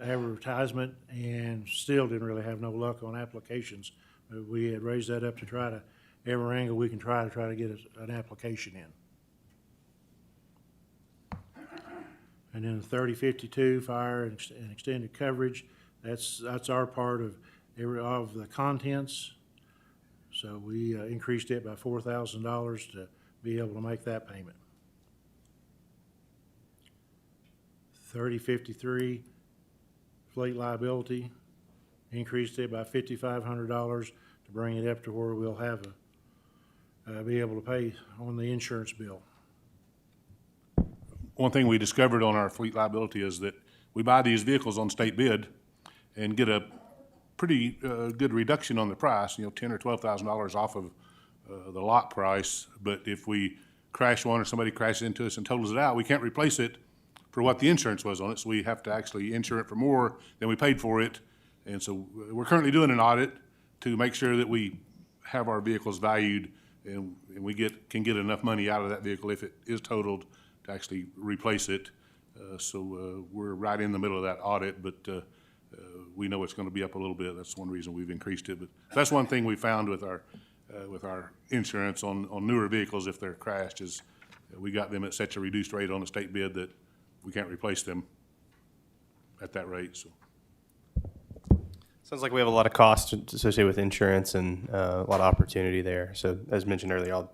advertisement and still didn't really have no luck on applications. We had raised that up to try to, every angle we can try to get an application in. And then the 3052 fire and extended coverage, that's our part of the contents. So we increased it by $4,000 to be able to make that payment. 3053 fleet liability, increased it by $5,500 to bring it up to where we'll have be able to pay on the insurance bill. One thing we discovered on our fleet liability is that we buy these vehicles on state bid and get a pretty good reduction on the price, you know, $10,000 or $12,000 off of the lot price. But if we crash one or somebody crashes into us and totals it out, we can't replace it for what the insurance was on it. So we have to actually insure it for more than we paid for it. And so we're currently doing an audit to make sure that we have our vehicles valued and we can get enough money out of that vehicle if it is totaled to actually replace it. So we're right in the middle of that audit, but we know it's going to be up a little bit. That's one reason we've increased it. But that's one thing we found with our insurance on newer vehicles if they're crashed is we got them at such a reduced rate on the state bid that we can't replace them at that rate. So. Sounds like we have a lot of costs associated with insurance and a lot of opportunity there. So as mentioned earlier, I'll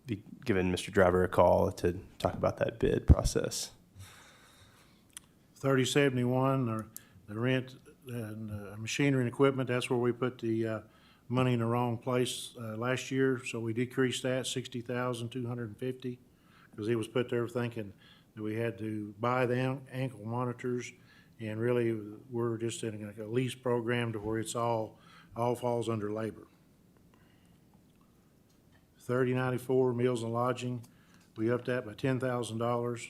be giving Mr. Driver a call to talk about that bid process. 3071, the rent and machinery and equipment, that's where we put the money in the wrong place last year. So we decreased that $60,250 because it was put there thinking that we had to buy the ankle monitors. And really, we're just in a lease program to where it's all falls under labor. 3094 meals and lodging, we upped that by $10,000.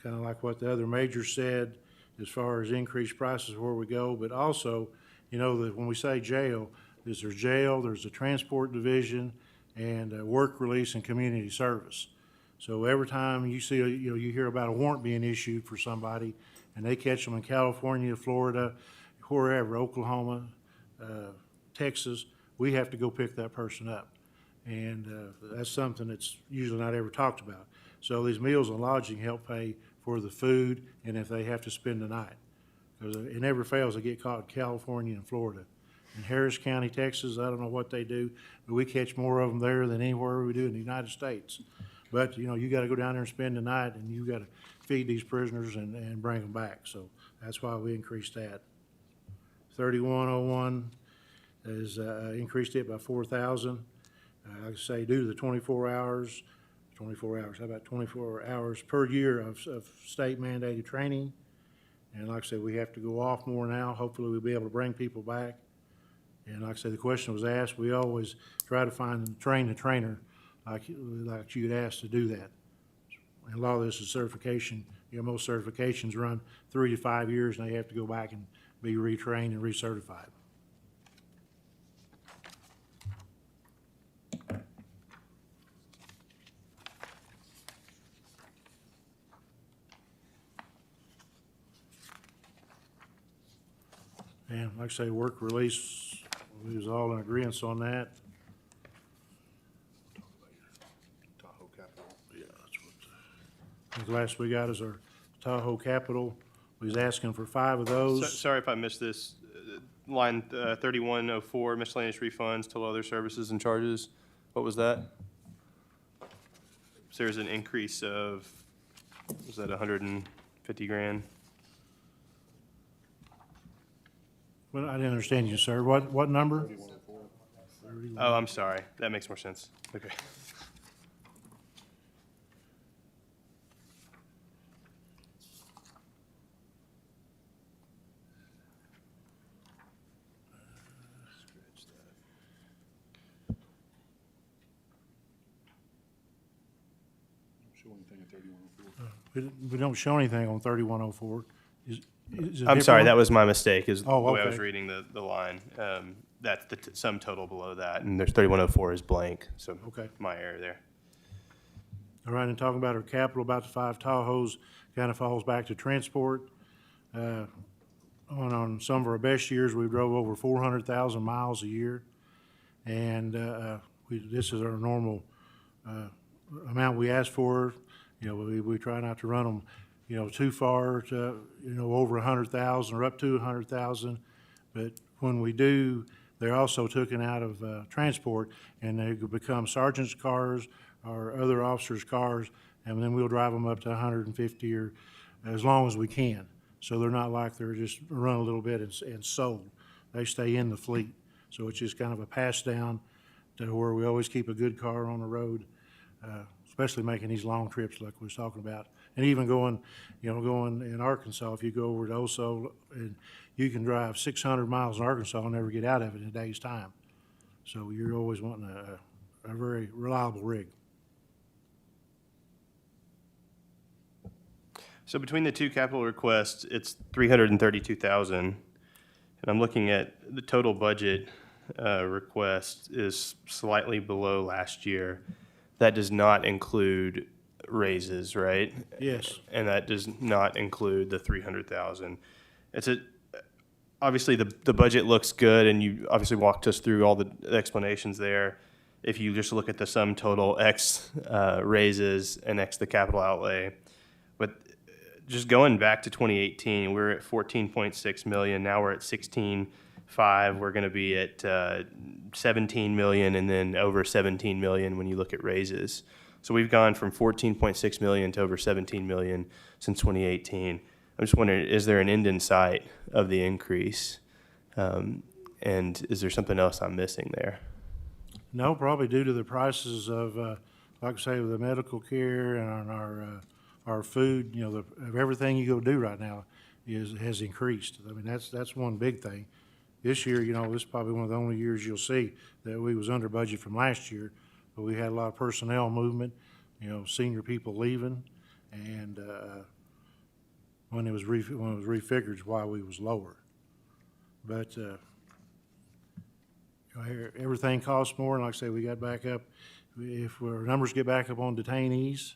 Kind of like what the other majors said, as far as increased prices where we go. But also, you know, that when we say jail, there's the transport division, and work release and community service. So every time you see, you hear about a warrant being issued for somebody, and they catch them in California, Florida, wherever, Oklahoma, Texas, we have to go pick that person up. And that's something that's usually not ever talked about. So these meals and lodging help pay for the food and if they have to spend the night. Because it never fails, they get caught in California and Florida. In Harris County, Texas, I don't know what they do, but we catch more of them there than anywhere we do in the United States. But, you know, you gotta go down there and spend the night, and you gotta feed these prisoners and bring them back. So that's why we increased that. 3101 is, increased it by 4,000. Like I say, due to the 24 hours, how about 24 hours per year of state mandated training? And like I said, we have to go off more now. Hopefully we'll be able to bring people back. And like I said, the question was asked, we always try to find and train the trainer like you'd asked to do that. And a lot of this is certification. You know, most certifications run 3 to 5 years and they have to go back and be retrained and recertified. And like I say, work release, we was all in agreement on that. Tahoe Capital. Yeah, that's what, the last we got is our Tahoe Capital. We was asking for 5 of those. Sorry if I missed this. Line 3104, miscellaneous refunds, total other services and charges. What was that? So there's an increase of, was that 150 grand? Well, I didn't understand you, sir. What number? Oh, I'm sorry. That makes more sense. Okay. We don't show anything on 3104. Is it I'm sorry, different? that was my mistake, is the Oh, way I was okay. reading the line. That's the sum total below that, and there's 3104 is blank, so Okay. my error there. All right, and talking about our capital, about the 5 Tahoes, kind of falls back to transport. On some of our best years, we drove over 400,000 miles a year. And this is our normal amount we ask for. You know, we try not to run them, you know, too far to, you know, over 100,000 or up to 100,000. But when we do, they're also taken out of transport, and they could become sergeant's cars or other officers' cars, and then we'll drive them up to 150 or as long as we can. So they're not like they're just run a little bit and sold. They stay in the fleet. So it's just kind of a pass down to where we always keep a good car on the road, especially making these long trips like we was talking about. And even going in Arkansas, if you go over to Oso, and you can drive 600 miles in Arkansas and never get out of it in a day's time. So you're always wanting a very reliable rig. So between the two capital requests, it's 332,000, and I'm looking at the total budget request is slightly below last year. That does not include raises, right? Yes. And that does not include the 300,000. Obviously the budget looks good, and you obviously walked us through all the explanations there. If you just look at the sum total X raises and X the capital outlay, but just going back to 2018, we were at 14.6 million. Now we're at 16.5. We're going to be at 17 million, and then over 17 million when you look at raises. So we've gone from 14.6 million to over 17 million since 2018. I'm just wondering, is there an end in sight of the increase? And is there something else I'm missing there? No, probably due to the prices of, like I say, the medical care and our food, you know, of everything you go do right now has increased. I mean, that's one big thing. This year, you know, this is probably one of the only years you'll see that we was under budget from last year, but we had a lot of personnel movement, you know, senior people leaving, and when it was refigured is why we was lower. But you know, everything costs more, and like I say, we got back up. If our numbers get back up on detainees,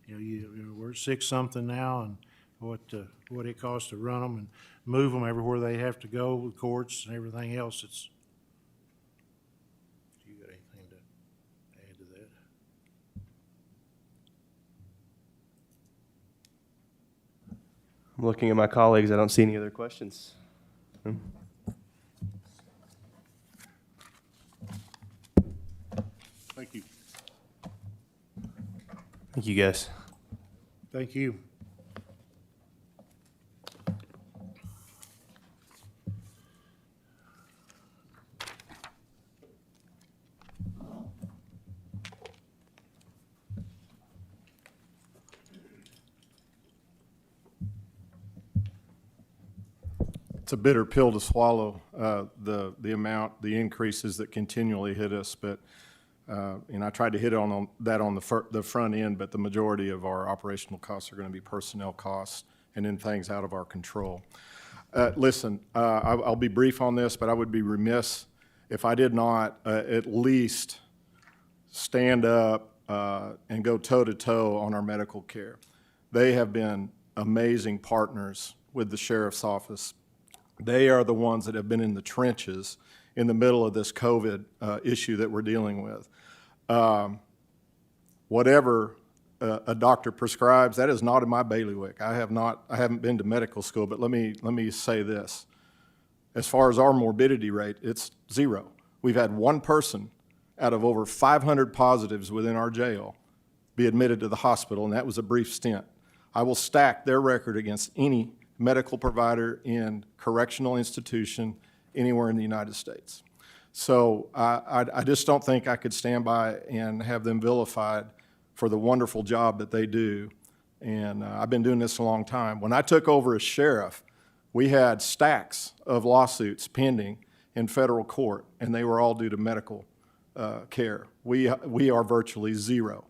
you know, we're at 6 something now, and what it costs to run them and move them everywhere they have to go with courts and everything else. You got anything add to that. I'm looking at my colleagues. I don't see any other questions. Thank you. Thank you, guys. Thank you. It's a bitter pill to swallow, the increases that continually hit us, but, and I tried to hit on that on the front end, but the majority of our operational costs are going to be personnel costs and then things out of our control. Listen, I'll be brief on this, but I would be remiss if I did not at least stand up and go toe-to-toe on our medical care. They have been amazing partners with the sheriff's office. They are the ones that have been in the trenches in the middle of this COVID issue that we're dealing with. Whatever a doctor prescribes, that is not in my bailiwick. I haven't been to medical school, but let me say this. As far as our morbidity rate, it's 0. We've had one person out of over 500 positives within our jail be admitted to the hospital, and that was a brief stint. I will stack their record against any medical provider in correctional institution anywhere in the United States. So I just don't think I could stand by and have them vilified for the wonderful job that they do. And I've been doing this a long time. When I took over as sheriff, we had stacks of lawsuits pending in federal court, and they were all due to medical care. We are virtually 0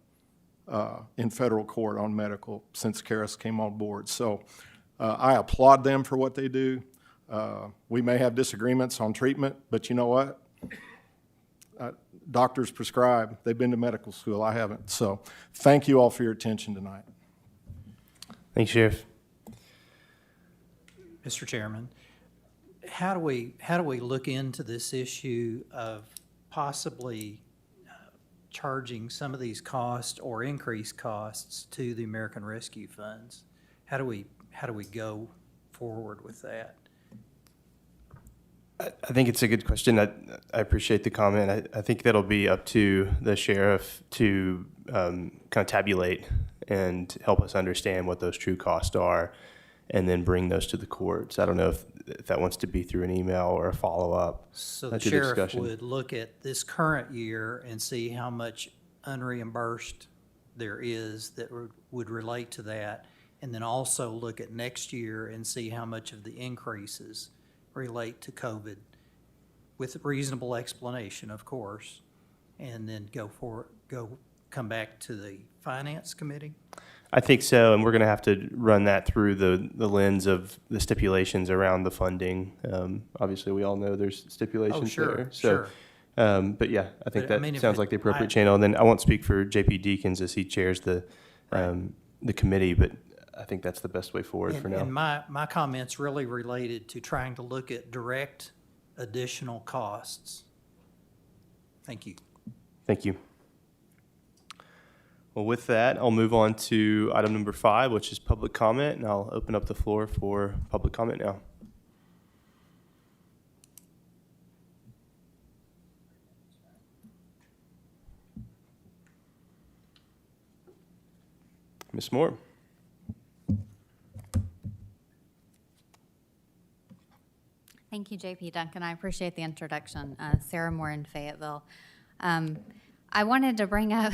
in federal court on medical since Karis came on board. So I applaud them for what they do. We may have disagreements on treatment, but you know what? Doctors prescribe. They've been to medical school. I haven't. So thank you all for your attention tonight. Thanks, Sheriff. Mr. Chairman, how do we look into this issue of possibly charging some of these costs or increased costs to the American Rescue Funds? How do we go forward with that? I think it's a good question. I appreciate the comment. I think that'll be up to the sheriff to kind of tabulate and help us understand what those true costs are and then bring those to the courts. I don't know if that wants to be through an email or a follow-up. So the That's your sheriff discussion. would look at this current year and see how much unreimbursed there is that would relate to that, and then also look at next year and see how much of the increases relate to COVID, with reasonable explanation, of course, and then come back to the Finance Committee? I think so, and we're going to have to run that through the lens of the stipulations around the funding. Obviously, we all know there's stipulations there. So, sure. But yeah, I think But, I mean, sounds like the appropriate channel. And then I won't speak for JP Deakins as he chairs the committee, but I think that's the best way forward for now. And my comments really related to trying to look at direct additional costs. Thank you. Thank you. Well, with that, I'll move on to item number 5, which is public comment, and I'll open up the floor for public comment now. Ms. Moore. Thank you, JP Duncan. I appreciate the introduction. Sarah Moore in Fayetteville. I wanted to bring up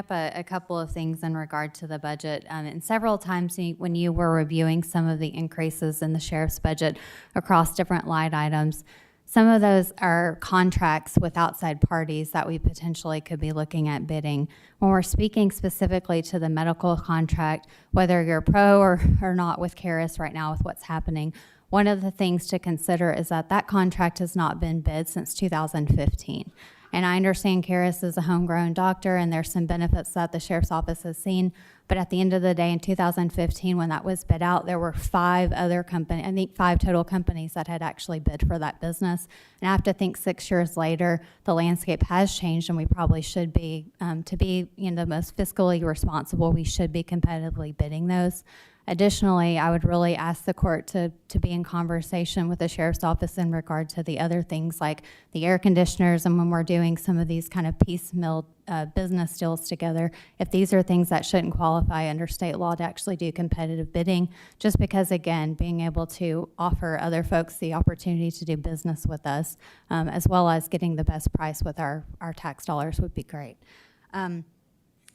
a couple of things in regard to the budget. And several times when you were reviewing some of the increases in the sheriff's budget across different line items, some of those are contracts with outside parties that we potentially could be looking at bidding. When we're speaking specifically to the medical contract, whether you're pro or not with Karis right now with what's happening, one of the things to consider is that contract has not been bid since 2015. And I understand Karis is a homegrown doctor and there's some benefits that the sheriff's office has seen, But at the end of the day, in 2015, when that was bid out, there were 5 other companies, I think 5 total companies that had actually bid for that business. And I have to think 6 years later, the landscape has changed, and we probably should be, to be the most fiscally responsible, we should be competitively bidding those. Additionally, I would really ask the court to be in conversation with the sheriff's office in regard to the other things like the air conditioners, and when we're doing some of these kind of piecemeal business deals together, if these are things that shouldn't qualify under state law to actually do competitive bidding, just because, again, being able to offer other folks the opportunity to do business with us, as well as getting the best price with our tax dollars would be great.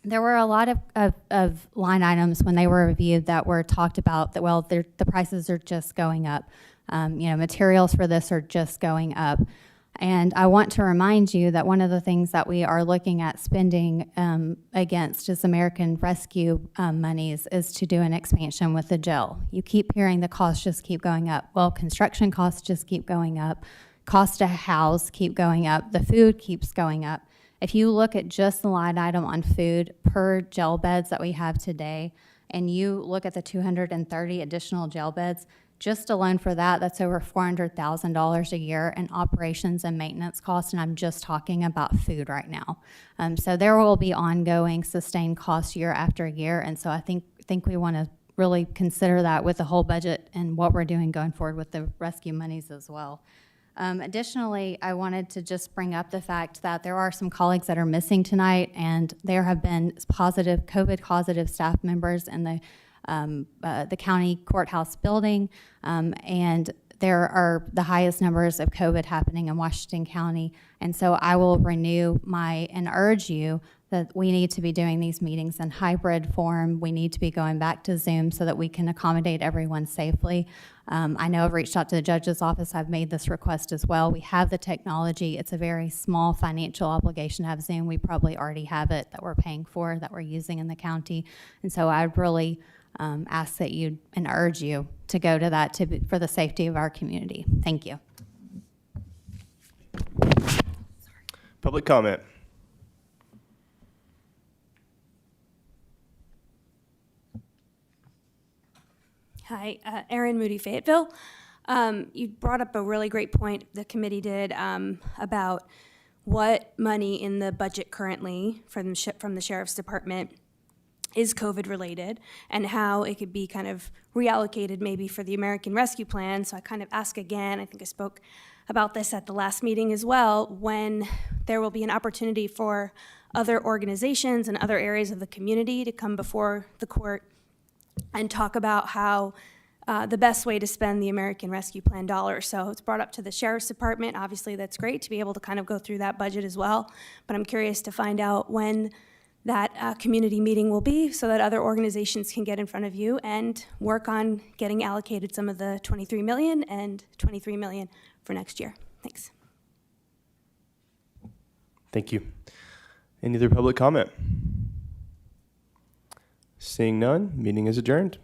There were a lot of line items when they were reviewed that were talked about that, well, the prices are just going up. Materials for this are just going up. And I want to remind you that one of the things that we are looking at spending against as American Rescue monies is to do an expansion with the jail. You keep hearing the costs just keep going up. Well, construction costs just keep going up. Cost to house keep going up. The food keeps going up. If you look at just the line item on food per jail beds that we have today, and you look at the 230 additional jail beds, just alone for that, that's over $400,000 a year in operations and maintenance costs, and I'm just talking about food right now. So there will be ongoing sustained costs year after year, and so I think we want to really consider that with the whole budget and what we're doing going forward with the rescue monies as well. Additionally, I wanted to just bring up the fact that there are some colleagues that are missing tonight, and there have been COVID-positive staff members in the county courthouse building, and there are the highest numbers of COVID happening in Washington County. And so I will renew and urge you that we need to be doing these meetings in hybrid form. We need to be going back to Zoom so that we can accommodate everyone safely. I know I've reached out to the judge's office. I've made this request as well. We have the technology. It's a very small financial obligation to have Zoom. We probably already have it that we're paying for, that we're using in the county. And so I'd really ask that you and urge you to go to that for the safety of our community. Thank you. Public comment. Hi, Erin Moody, Fayetteville. You brought up a really great point, the committee did, about what money in the budget currently from the Sheriff's Department is COVID-related and how it could be kind of reallocated maybe for the American Rescue Plan. So I kind of ask again, I think I spoke about this at the last meeting as well, when there will be an opportunity for other organizations and other areas of the community to come before the court and talk about how the best way to spend the American Rescue Plan dollars. So it's brought up to the Sheriff's Department. Obviously, that's great to be able to kind of go through that budget as well. But I'm curious to find out when that community meeting will be so that other organizations can get in front of you and work on getting allocated some of the $23 million and $23 million for next year. Thanks. Thank you. Any other public comment? Seeing none, meeting is adjourned.